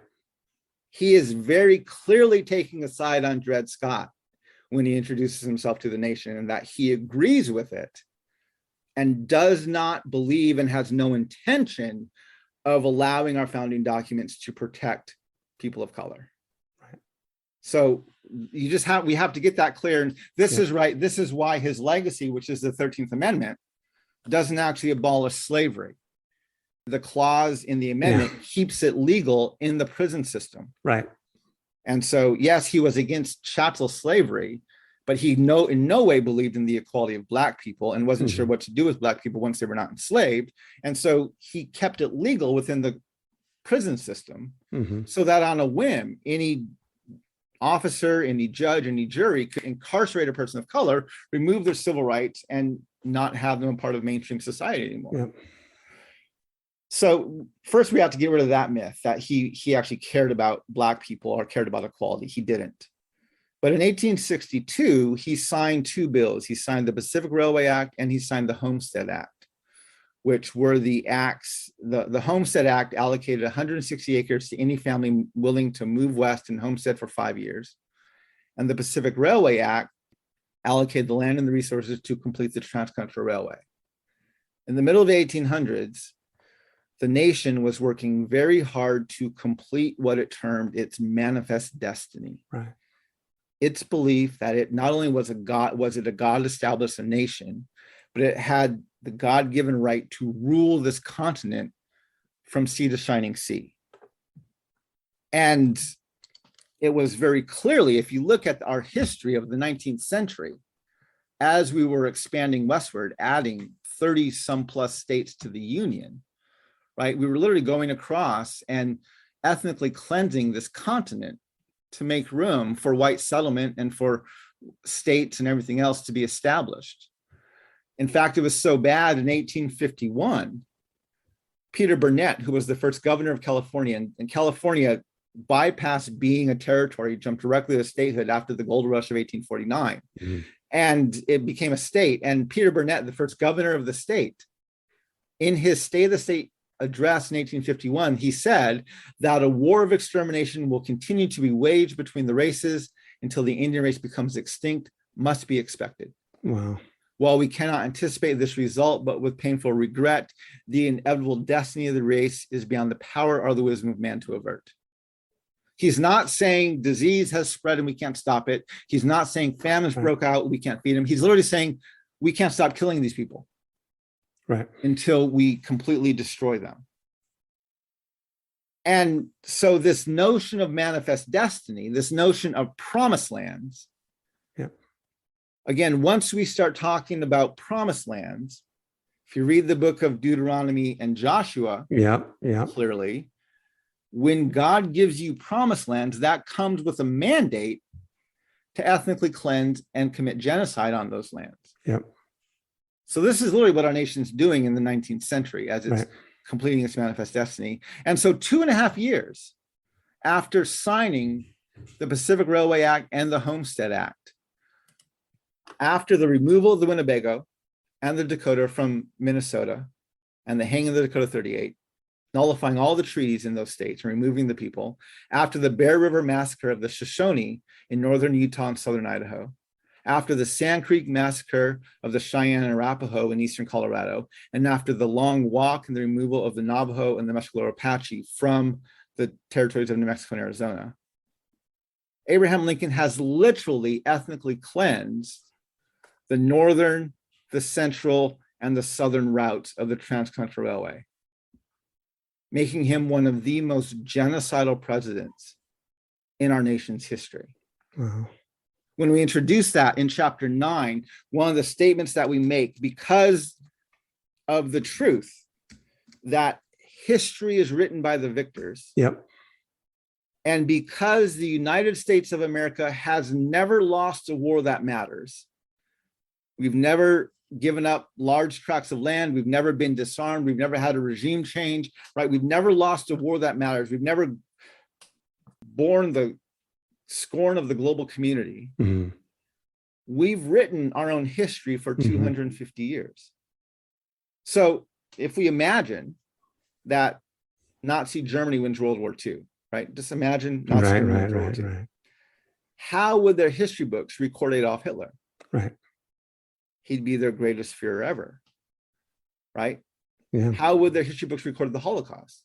He is very clearly taking a side on Dred Scott when he introduces himself to the nation, and that he agrees with it and does not believe and has no intention of allowing our founding documents to protect people of color. Right. So we have to get that clear. And this is right. This is why his legacy, which is the 13th Amendment, doesn't actually abolish slavery. The clause in the amendment keeps it legal in the prison system. Right. And so, yes, he was against chattel slavery, but he in no way believed in the equality of Black people and wasn't sure what to do with Black people once they were not enslaved. And so he kept it legal within the prison system so that on a whim, any officer, any judge, any jury could incarcerate a person of color, remove their civil rights, and not have them a part of mainstream society anymore. Yep. So first we have to get rid of that myth that he actually cared about Black people or cared about equality. He didn't. But in 1862, he signed two bills. He signed the Pacific Railway Act and he signed the Homestead Act, which were the acts. The Homestead Act allocated 160 acres to any family willing to move west and homestead for 5 years. And the Pacific Railway Act allocated the land and the resources to complete the Transcontinental Railway. In the middle of the 1800s, the nation was working very hard to complete what it termed its manifest destiny. Right. Its belief that it not only was a God established a nation, but it had the God-given right to rule this continent from sea to shining sea. And it was very clearly, if you look at our history of the 19th century, as we were expanding westward, adding 30 some plus states to the Union, right? We were literally going across and ethnically cleansing this continent to make room for white settlement and for states and everything else to be established. In fact, it was so bad in 1851, Peter Burnett, who was the first governor of California, and California bypassed being a territory, jumped directly to statehood after the gold rush of 1849. And it became a state. And Peter Burnett, the first governor of the state, in his State of the State address in 1851, he said that a war of extermination will continue to be waged between the races until the Indian race becomes extinct, must be expected. Wow. While we cannot anticipate this result, but with painful regret, the inevitable destiny of the race is beyond the power or the wisdom of man to avert. He's not saying disease has spread and we can't stop it. He's not saying famines broke out, we can't feed them. He's literally saying we can't stop killing these people until we completely destroy them. And so this notion of manifest destiny, this notion of promised lands, again, once we start talking about promised lands, if you read the book of Deuteronomy and Joshua, clearly, when God gives you promised lands, that comes with a mandate to ethnically cleanse and commit genocide on those lands. So this is literally what our nation's doing in the 19th century as it's completing its manifest destiny. And so 2.5 years after signing the Pacific Railway Act and the Homestead Act, after the removal of the Winnebago and the Dakota from Minnesota and the hanging of the Dakota 38, nullifying all the treaties in those states and removing the people, after the Bear River Massacre of the Shoshone in northern Utah and southern Idaho, after the Sand Creek Massacre of the Cheyenne and Arapaho in eastern Colorado, and after the Long Walk and the removal of the Navajo and the Mescalero Apache from the territories of New Mexico and Arizona, Abraham Lincoln has literally ethnically cleansed the northern, the central, and the southern routes of the Transcontinental Railway, making him one of the most genocidal presidents in our nation's history. Wow. When we introduce that in chapter 9, one of the statements that we make, because of the truth that history is written by the victors, and because the United States of America has never lost a war that matters, we've never given up large tracts of land, we've never been disarmed, we've never had a regime change, right? We've never lost a war that matters. We've never borne the scorn of the global community. We've written our own history for 250 years. So if we imagine that Nazi Germany wins World War II, right? Just imagine Nazi Germany wins World War II. How would their history books record Adolf Hitler? He'd be their greatest fear ever, right? How would their history books record the Holocaust?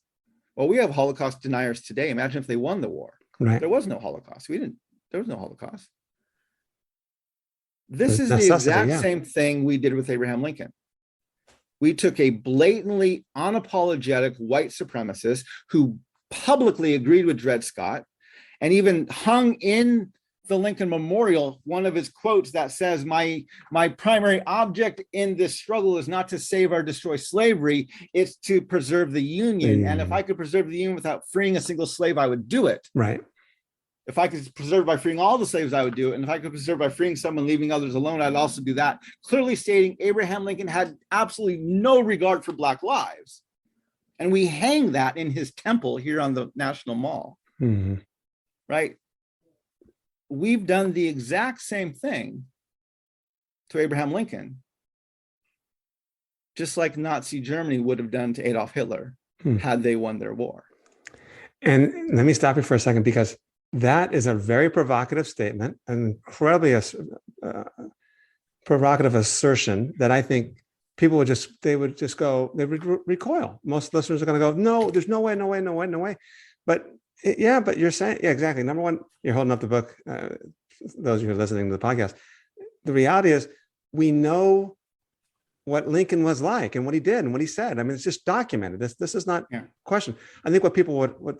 Well, we have Holocaust deniers today. Imagine if they won the war. There was no Holocaust. There was no Holocaust. This is the exact same thing we did with Abraham Lincoln. We took a blatantly unapologetic white supremacist who publicly agreed with Dred Scott and even hung in the Lincoln Memorial one of his quotes that says, my primary object in this struggle is not to save or destroy slavery, it's to preserve the Union. And if I could preserve the Union without freeing a single slave, I would do it. If I could preserve by freeing all the slaves, I would do it. And if I could preserve by freeing someone, leaving others alone, I'd also do that. Clearly stating Abraham Lincoln had absolutely no regard for Black lives. And we hang that in his temple here on the National Mall, right? We've done the exact same thing to Abraham Lincoln, just like Nazi Germany would have done to Adolf Hitler had they won their war. And let me stop you for a second, because that is a very provocative statement, an incredibly provocative assertion that I think people would recoil. Most listeners are going to go, no, there's no way. But but you're saying, exactly. Number one, you're holding up the book. Those of you who are listening to the podcast, the reality is we know what Lincoln was like and what he did and what he said. I mean, it's just documented. This is not question. I think what people would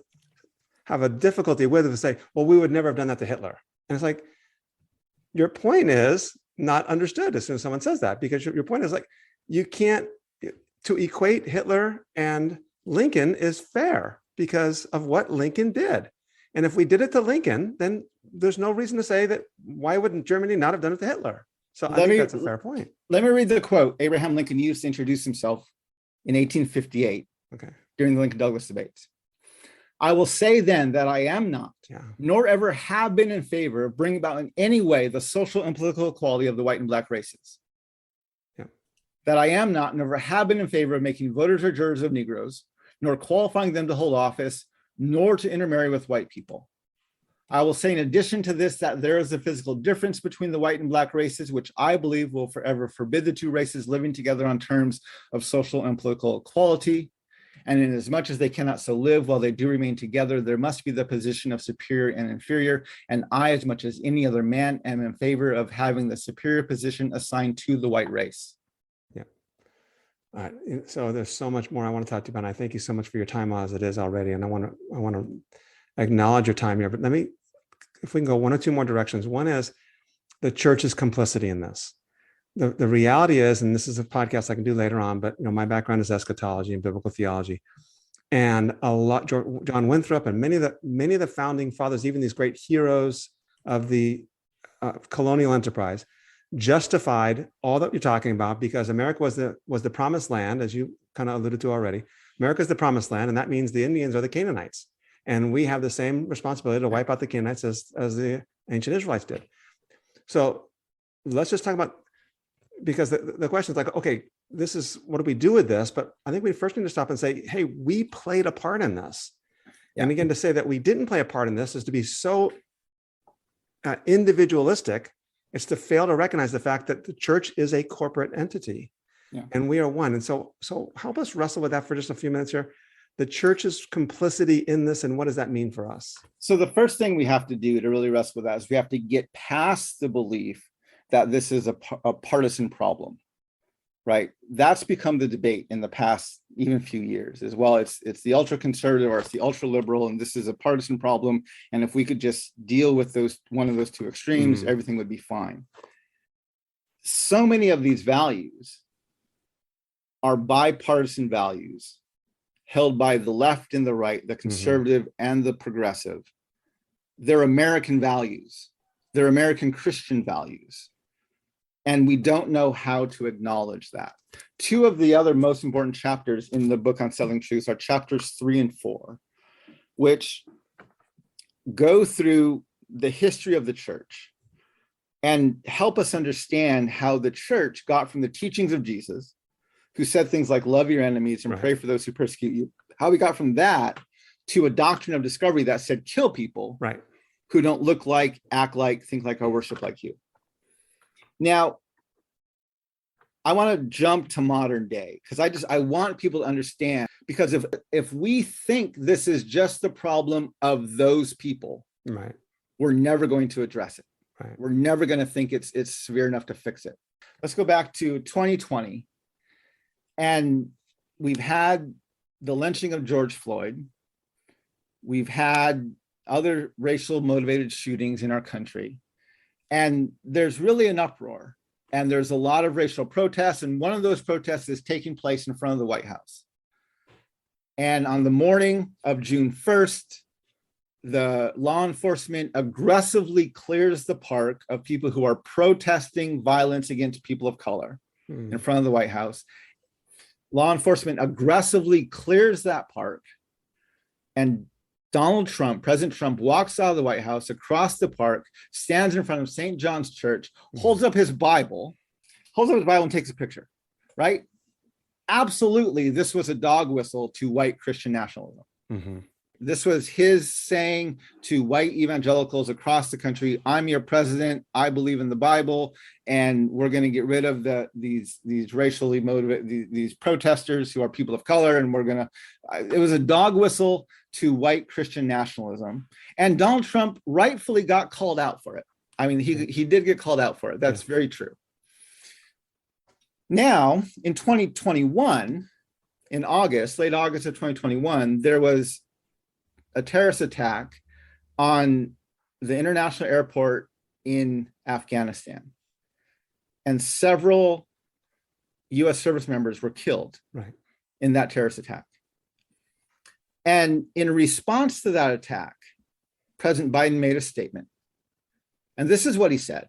have a difficulty with is say, well, we would never have done that to Hitler. And it's like, your point is not understood as soon as someone says that, because your point is like, you can't, to equate Hitler and Lincoln is fair because of what Lincoln did. And if we did it to Lincoln, then there's no reason to say that why wouldn't Germany not have done it to Hitler? So I think that's a fair point. Let me read the quote Abraham Lincoln used to introduce himself in 1858 during the Lincoln-Douglas debates. I will say then that I am not, nor ever have been in favor of bringing about in any way the social and political equality of the white and black races. that I am not, never have been in favor of making voters or jurors of Negroes, nor qualifying them to hold office, nor to intermarry with white people. I will say in addition to this that there is a physical difference between the white and black races, which I believe will forever forbid the two races living together on terms of social and political equality. And in as much as they cannot so live while they do remain together, there must be the position of superior and inferior. And I, as much as any other man, am in favor of having the superior position assigned to the white race. Yeah. All right. So there's so much more I want to talk to you about. I thank you so much for your time as it is already. And I want to acknowledge your time here, but if we can go one or two more directions. One is the church's complicity in this. The reality is, and this is a podcast I can do later on, but my background is eschatology and biblical theology, and John Winthrop and many of the founding fathers, even these great heroes of the colonial enterprise, justified all that you're talking about because America was the promised land, as you kind of alluded to already. America is the promised land, and that means the Indians are the Canaanites, and we have the same responsibility to wipe out the Canaanites as the ancient Israelites did. So let's just talk about. Because the question is like, okay, this is, what do we do with this? But I think we first need to stop and say, hey, we played a part in this. Yeah. And again, to say that we didn't play a part in this is to be so individualistic. It's to fail to recognize the fact that the church is a corporate entity, and we are one. And so help us wrestle with that for just a few minutes here. The church's complicity in this, and what does that mean for us? So the first thing we have to do to really wrestle with that is we have to get past the belief that this is a partisan problem, right? That's become the debate in the past even few years as well. It's the ultra conservative or it's the ultra liberal, and this is a partisan problem. And if we could just deal with one of those two extremes, everything would be fine. So many of these values are bipartisan values held by the left and the right, the conservative and the progressive. They're American values. They're American Christian values. And we don't know how to acknowledge that. Two of the other most important chapters in the book Unsettling Truths are chapters 3 and 4, which go through the history of the church and help us understand how the church got from the teachings of Jesus, who said things like love your enemies and pray for those who persecute you, how we got from that to a doctrine of discovery that said kill people who don't look like, act like, think like, or worship like you. Now, I want to jump to modern day because I want people to understand, because if we think this is just the problem of those people, we're never going to address it. We're never going to think it's severe enough to fix it. Let's go back to 2020. And we've had the lynching of George Floyd. We've had other racial motivated shootings in our country. And there's really an uproar, and there's a lot of racial protests. And one of those protests is taking place in front of the White House. And on the morning of June 1st, the law enforcement aggressively clears the park of people who are protesting violence against people of color in front of the White House. Law enforcement aggressively clears that park, and President Trump walks out of the White House across the park, stands in front of St. John's Church, holds up his Bible and takes a picture, right? Absolutely, this was a dog whistle to white Christian nationalism. This was his saying to white evangelicals across the country, I'm your president, I believe in the Bible, and we're going to get rid of these racially motivated, these protesters who are people of color, and it was a dog whistle to white Christian nationalism. And Donald Trump rightfully got called out for it. I mean, he did get called out for it. That's very true. Now, in 2021, in late August of 2021, there was a terrorist attack on the international airport in Afghanistan. And several US service members were killed in that terrorist attack. And in response to that attack, President Biden made a statement. And this is what he said.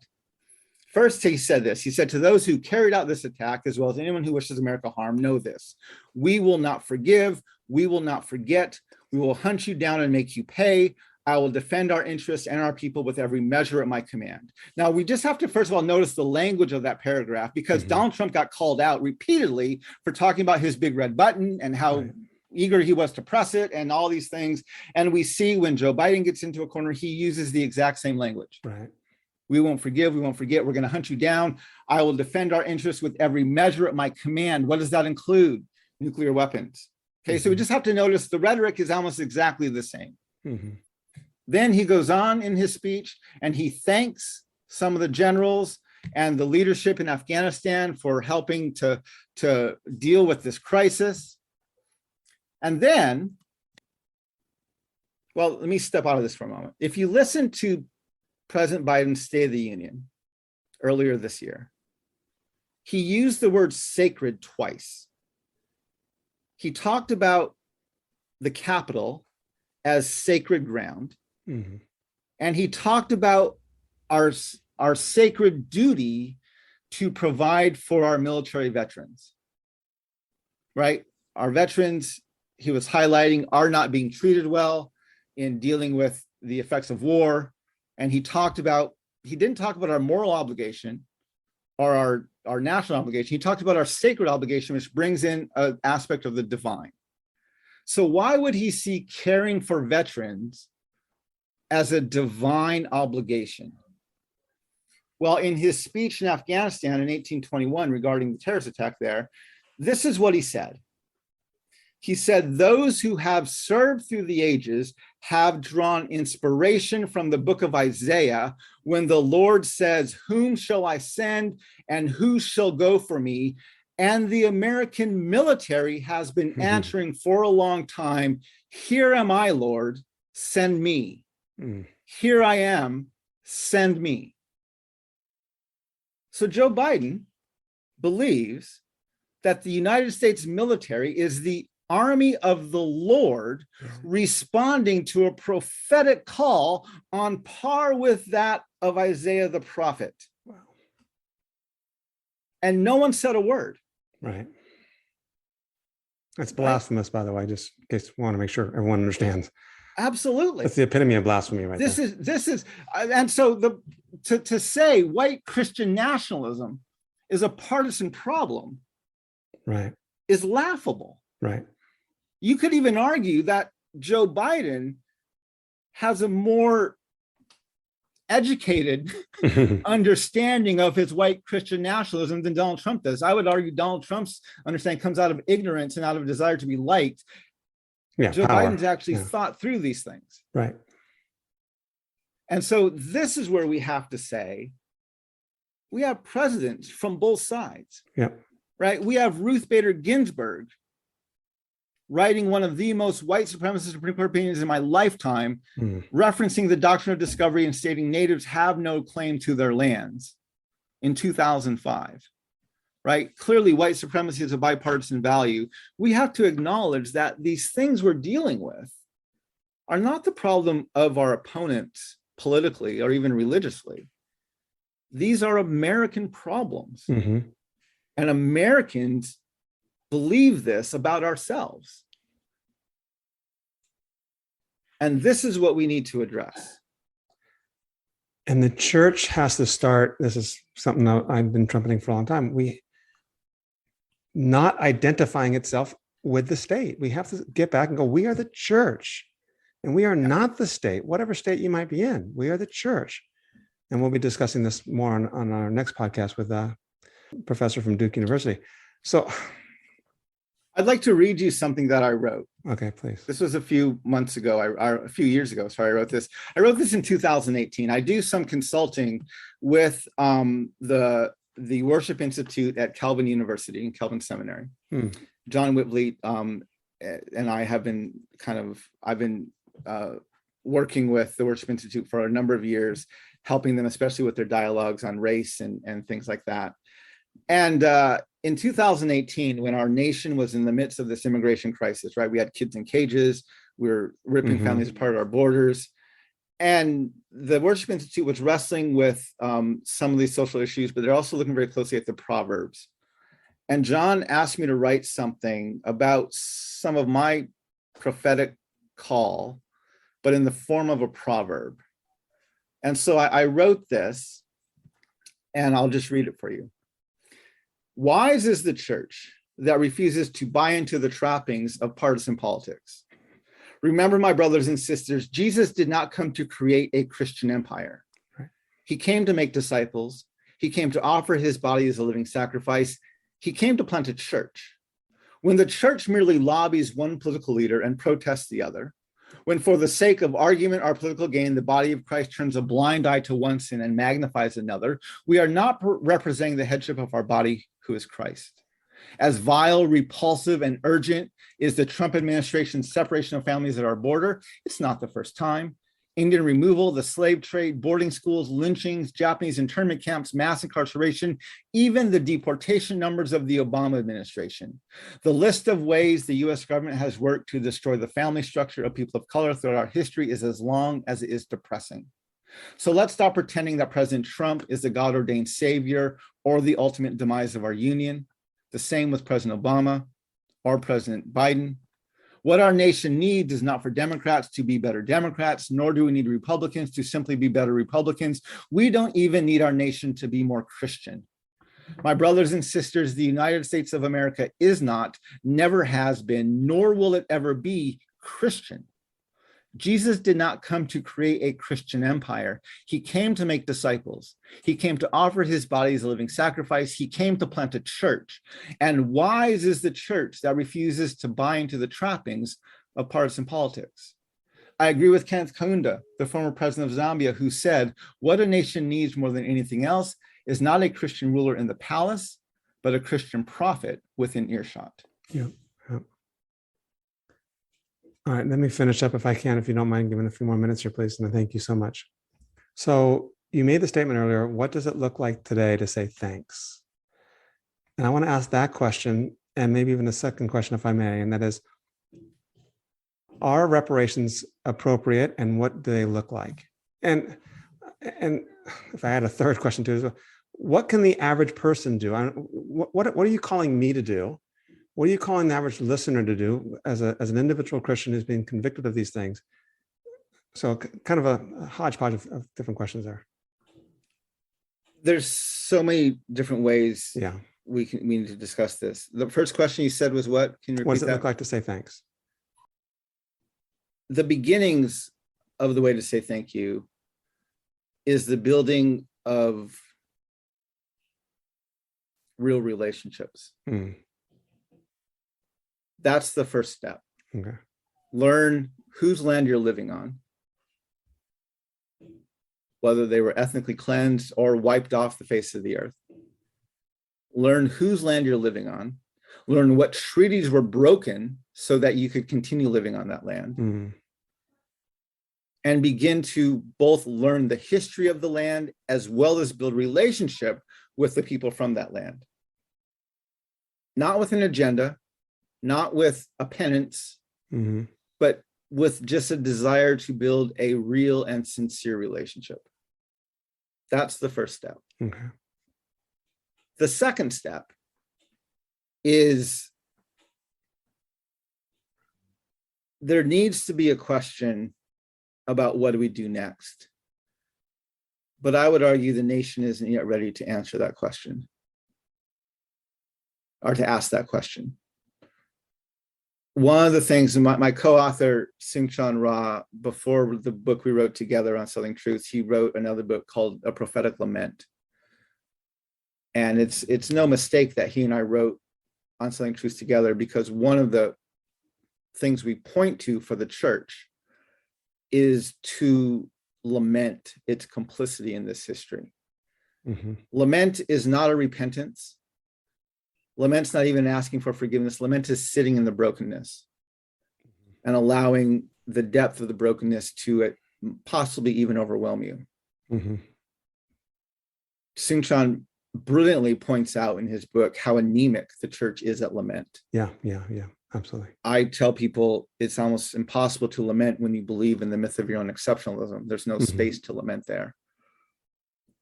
First, he said this. He said, to those who carried out this attack, as well as anyone who wishes America harm, know this. We will not forgive. We will not forget. We will hunt you down and make you pay. I will defend our interests and our people with every measure at my command. Now, we just have to, first of all, notice the language of that paragraph, because Donald Trump got called out repeatedly for talking about his big red button and how eager he was to press it and all these things. And we see when Joe Biden gets into a corner, he uses the exact same language. Right. We won't forgive. We won't forget. We're going to hunt you down. I will defend our interests with every measure at my command. What does that include? Nuclear weapons. Okay, so we just have to notice the rhetoric is almost exactly the same. Then he goes on in his speech and he thanks some of the generals and the leadership in Afghanistan for helping to deal with this crisis. And then, well, let me step out of this for a moment. If you listen to President Biden's State of the Union earlier this year, he used the word sacred twice. He talked about the Capitol as sacred ground. And he talked about our sacred duty to provide for our military veterans, right? Our veterans, he was highlighting, are not being treated well in dealing with the effects of war. And he didn't talk about our moral obligation or our national obligation. He talked about our sacred obligation, which brings in an aspect of the divine. So why would he see caring for veterans as a divine obligation? Well, in his speech in Afghanistan in 1821 regarding the terrorist attack there, this is what he said. He said, those who have served through the ages have drawn inspiration from the book of Isaiah when the Lord says, whom shall I send and who shall go for me? And the American military has been answering for a long time, here am I, Lord, send me. Here I am, send me. So Joe Biden believes that the United States military is the army of the Lord responding to a prophetic call on par with that of Isaiah the prophet. Wow. And no one said a word. Right. That's blasphemous, by the way, just in case you want to make sure everyone understands. Absolutely. That's the epitome of blasphemy right This there. is, and so to say white Christian nationalism is a partisan problem, right, is laughable. Right. You could even argue that Joe Biden has a more educated understanding of his white Christian nationalism than Donald Trump does. I would argue Donald Trump's understanding comes out of ignorance and out of a desire to be liked. Yeah, Joe power. Biden's actually thought through these things. Right. And so this is where we have to say, we have presidents from both sides. Yeah. Right? We have Ruth Bader Ginsburg writing one of the most white supremacist Supreme Court opinions in my lifetime, referencing the Doctrine of Discovery and stating natives have no claim to their lands in 2005. Right? Clearly, white supremacy is a bipartisan value. We have to acknowledge that these things we're dealing with are not the problem of our opponents politically or even religiously. These are American problems. And Americans believe this about ourselves. And this is what we need to address. And the church has to start, this is something that I've been trumpeting for a long time, not identifying itself with the state. We have to get back and go, we are the church and we are not the state, whatever state you might be in, we are the church. And we'll be discussing this more on our next podcast with a professor from Duke University. So I'd like to read you something that I wrote. Okay, please. This was a few months ago, a few years ago. Sorry, I wrote this. I wrote this in 2018. I do some consulting with the Worship Institute at Calvin University and Calvin Seminary. John Whitley and I have been I've been working with the Worship Institute for a number of years, helping them, especially with their dialogues on race and things like that. And in 2018, when our nation was in the midst of this immigration crisis, right, we had kids in cages, we were ripping families apart at our borders. And the Worship Institute was wrestling with some of these social issues, but they're also looking very closely at the Proverbs. And John asked me to write something about some of my prophetic call but in the form of a proverb. And so I wrote this, and I'll just read it for you. Wise is the church that refuses to buy into the trappings of partisan politics. Remember, my brothers and sisters, Jesus did not come to create a Christian empire. Right. He came to make disciples. He came to offer his body as a living sacrifice. He came to plant a church. When the church merely lobbies one political leader and protests the other, when for the sake of argument or political gain, the body of Christ turns a blind eye to one sin and magnifies another, we are not representing the headship of our body, who is Christ. As vile, repulsive, and urgent is the Trump administration's separation of families at our border, it's not the first time. Indian removal, the slave trade, boarding schools, lynchings, Japanese internment camps, mass incarceration, even the deportation numbers of the Obama administration. The list of ways the US government has worked to destroy the family structure of people of color throughout our history is as long as it is depressing. So let's stop pretending that President Trump is the God-ordained savior or the ultimate demise of our union. The same with President Obama or President Biden. What our nation needs is not for Democrats to be better Democrats, nor do we need Republicans to simply be better Republicans. We don't even need our nation to be more Christian. My brothers and sisters, the United States of America is not, never has been, nor will it ever be Christian. Jesus did not come to create a Christian empire. He came to make disciples. He came to offer his body as a living sacrifice. He came to plant a church. And wise is the church that refuses to buy into the trappings of partisan politics. I agree with Kenneth Kaunda, the former president of Zambia, who said, what a nation needs more than anything else is not a Christian ruler in the palace, but a Christian prophet within earshot. Yeah. All right, let me finish up if I can, if you don't mind giving a few more minutes here, please. And thank you so much. So you made the statement earlier, what does it look like today to say thanks? And I want to ask that question, and maybe even a second question, if I may, and that is, are reparations appropriate, and what do they look like? And if I had a third question too, what can the average person do? What are you calling me to do? What are you calling the average listener to do as an individual Christian who's been convicted of these things? So kind of a hodgepodge of different questions there. There's so many different ways Yeah. we need to discuss this. The first question you said was what? Can you repeat What does it that? look like to say thanks? The beginnings of the way to say thank you is the building of real relationships. Hmm. That's the first step. Okay. Learn whose land you're living on, whether they were ethnically cleansed or wiped off the face of the earth. Learn whose land you're living on. Learn what treaties were broken so that you could continue living on that land. Hmm. And begin to both learn the history of the land as well as build relationship with the people from that land. Not with an agenda, not with a penance, Mm-hmm. but with just a desire to build a real and sincere relationship. That's the first step. Okay. The second step is there needs to be a question about what do we do next. But I would argue the nation isn't yet ready to answer that question or to ask that question. One of the things, my co-author, Seung-Chan Ra, before the book we wrote together on Unsettling Truths, he wrote another book called A Prophetic Lament. And it's no mistake that he and I wrote Unsettling Truths together, because one of the things we point to for the church is to lament its complicity in this history. Mm-hmm. Lament is not a repentance. Lament's not even asking for forgiveness. Lament is sitting in the brokenness and allowing the depth of the brokenness to possibly even overwhelm you. Mm-hmm. Seung-Chan brilliantly points out in his book how anemic the church is at lament. Yeah, absolutely. I tell people it's almost impossible to lament when you believe in the myth of your own exceptionalism. There's no Mm-hmm. space to lament there.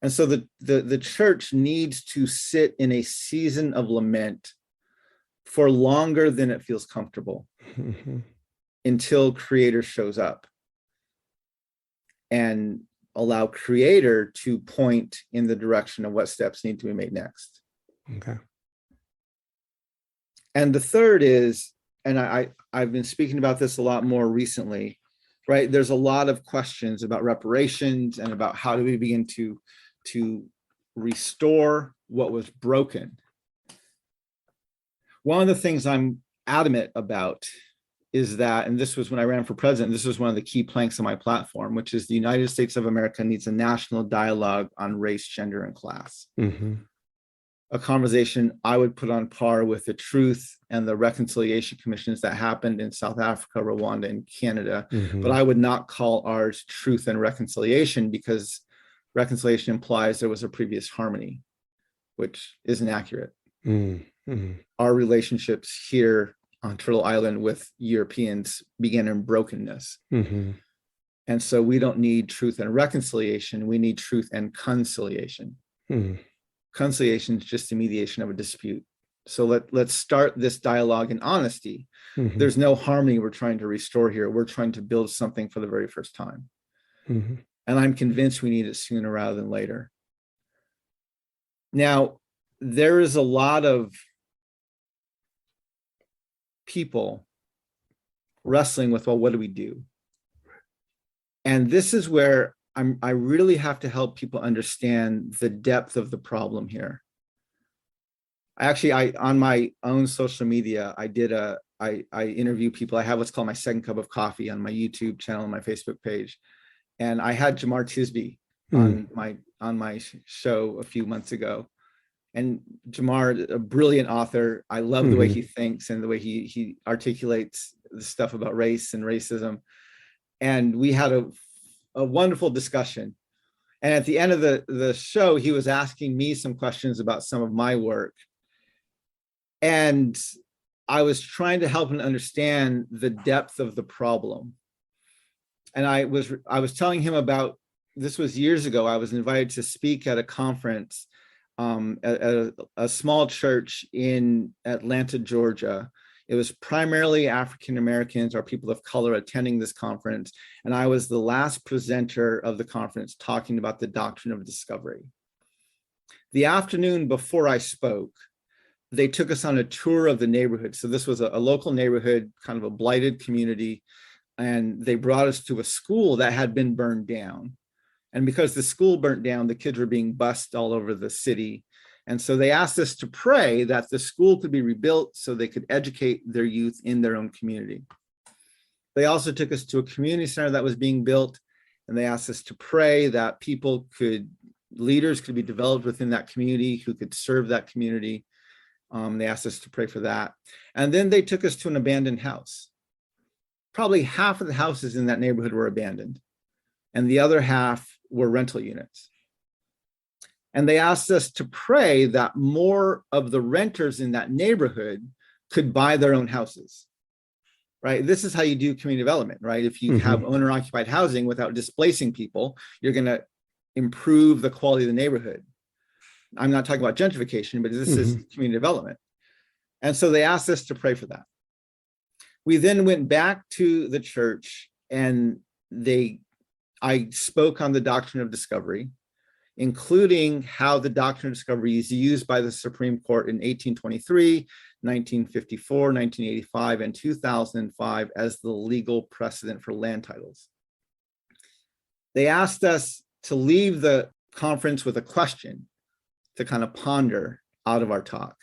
And so the church needs to sit in a season of lament for longer than it feels comfortable, Mm-hmm. until Creator shows up. and allow Creator to point in the direction of what steps need to be made next. Okay. And the third is, and I've been speaking about this a lot more recently, right? There's a lot of questions about reparations and about how do we begin to restore what was broken. One of the things I'm adamant about is that, and this was when I ran for president, this was one of the key planks of my platform, which is the United States of America needs a national dialogue on race, gender, and class. Mm-hmm. A conversation I would put on par with the truth and the reconciliation commissions that happened in South Africa, Rwanda, and Canada. Mm-hmm. But I would not call ours truth and reconciliation, because reconciliation implies there was a previous harmony, which isn't accurate. Mm-hmm. Our relationships here on Turtle Island with Europeans began in brokenness. Mm-hmm. And so we don't need truth and reconciliation. We need truth and conciliation. Mm-hmm. Conciliation is just the mediation of a dispute. So let's start this dialogue in honesty. Mm-hmm. There's no harmony we're trying to restore here. We're trying to build something for the very first time. Mm-hmm. And I'm convinced we need it sooner rather than later. Now, there is a lot of people wrestling with, well, what do we do? And this is where I really have to help people understand the depth of the problem here. I on my own social media, I interview people. I have what's called my second cup of coffee on my YouTube channel and my Facebook page. And I had Jamar Tisby on my show a few months ago. And Jamar, a brilliant author. I love the way he thinks and the way he articulates the stuff about race and racism. And we had a wonderful discussion. And at the end of the show, he was asking me some questions about some of my work. And I was trying to help him understand the depth of the problem. And I was telling him about, this was years ago, I was invited to speak at a conference at a small church in Atlanta, Georgia. It was primarily African Americans or people of color attending this conference. And I was the last presenter of the conference talking about the Doctrine of Discovery. The afternoon before I spoke, they took us on a tour of the neighborhood. So this was a local neighborhood, kind of a blighted community. And they brought us to a school that had been burned down. And because the school burnt down, the kids were being bused all over the city. And so they asked us to pray that the school could be rebuilt so they could educate their youth in their own community. They also took us to a community center that was being built, and they asked us to pray that leaders could be developed within that community who could serve that community. They asked us to pray for that. And then they took us to an abandoned house. Probably half of the houses in that neighborhood were abandoned, and the other half were rental units. And they asked us to pray that more of the renters in that neighborhood could buy their own houses, right? This is how you do community development, right? If you have owner-occupied housing without displacing people, you're going to improve the quality of the neighborhood. I'm not talking about gentrification, but this is community development. And so they asked us to pray for that. We then went back to the church, and I spoke on the Doctrine of Discovery, including how the Doctrine of Discovery is used by the Supreme Court in 1823, 1954, 1985, and 2005 as the legal precedent for land titles. They asked us to leave the conference with a question to kind of ponder out of our talk.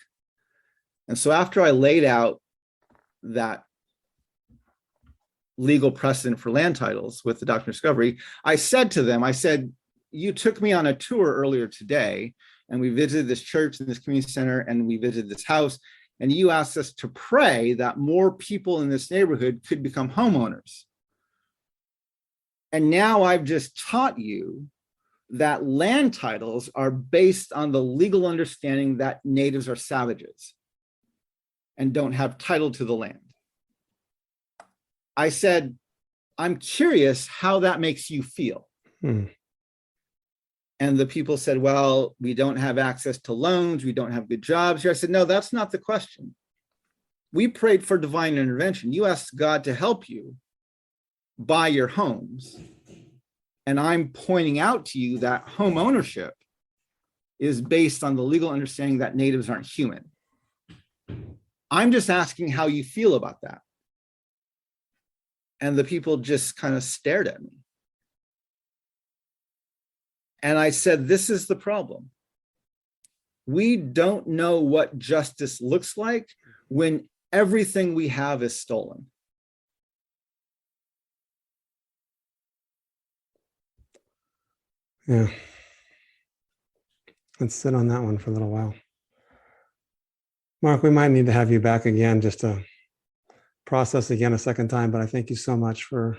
And so after I laid out that legal precedent for land titles with the Doctrine of Discovery, I said to them, you took me on a tour earlier today, and we visited this church and this community center, and we visited this house, and you asked us to pray that more people in this neighborhood could become homeowners. And now I've just taught you that land titles are based on the legal understanding that natives are savages and don't have title to the land. I said, I'm curious how that makes you feel. And the people said, well, we don't have access to loans. We don't have good jobs here. I said, no, that's not the question. We prayed for divine intervention. You asked God to help you buy your homes. And I'm pointing out to you that home ownership is based on the legal understanding that natives aren't human. I'm just asking how you feel about that. And the people just kind of stared at me. And I said, this is the problem. We don't know what justice looks like when everything we have is stolen. Yeah. Let's sit on that one for a little while. Mark, we might need to have you back again just to process again a second time, but I thank you so much for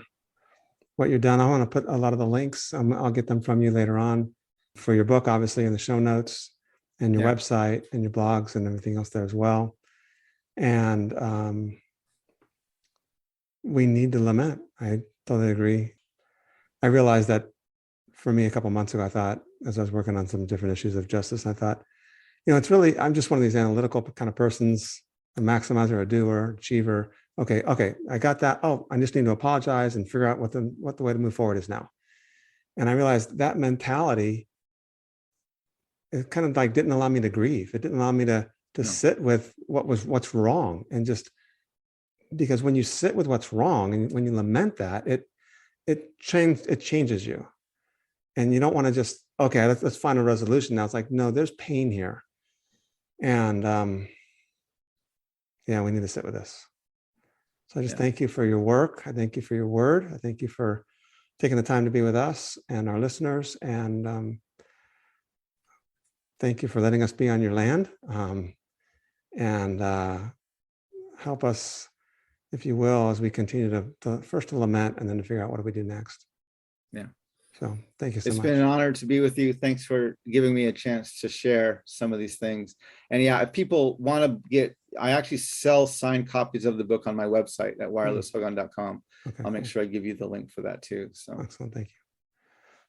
what you've done. I want to put a lot of the links, I'll get them from you later on, for your book, obviously, in the show notes, and your website and your blogs and everything else there as well. And we need to lament. I totally agree. I realized that for me a couple of months ago, I thought, as I was working on some different issues of justice, I thought, it's really, I'm just one of these analytical kind of persons, a maximizer, a doer, achiever. Okay, I got that. Oh, I just need to apologize and figure out what the way to move forward is now. And I realized that mentality, it kind of like didn't allow me to grieve. It didn't allow me to sit with what's wrong. And just because when you sit with what's wrong and when you lament that, it changes you. And you don't want to just, okay, let's find a resolution now. It's like, no, there's pain here. And we need to sit with this. So I just thank you for your work. I thank you for your word. I thank you for taking the time to be with us and our listeners. And thank you for letting us be on your land. And help us, if you will, as we continue to first to lament and then to figure out what do we do next. Yeah. So thank you so much. It's been an honor to be with you. Thanks for giving me a chance to share some of these things. And if people want to I actually sell signed copies of the book on my website at wirelesshogan.com. Okay, I'll make sure I give you the link for that too. So excellent. Thank you.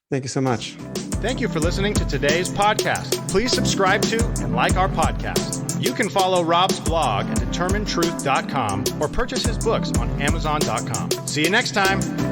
Thank you so much. Thank you for listening to today's podcast. Please subscribe to and like our podcast. You can follow Rob's blog at determinetruth.com or purchase his books on amazon.com. See you next time.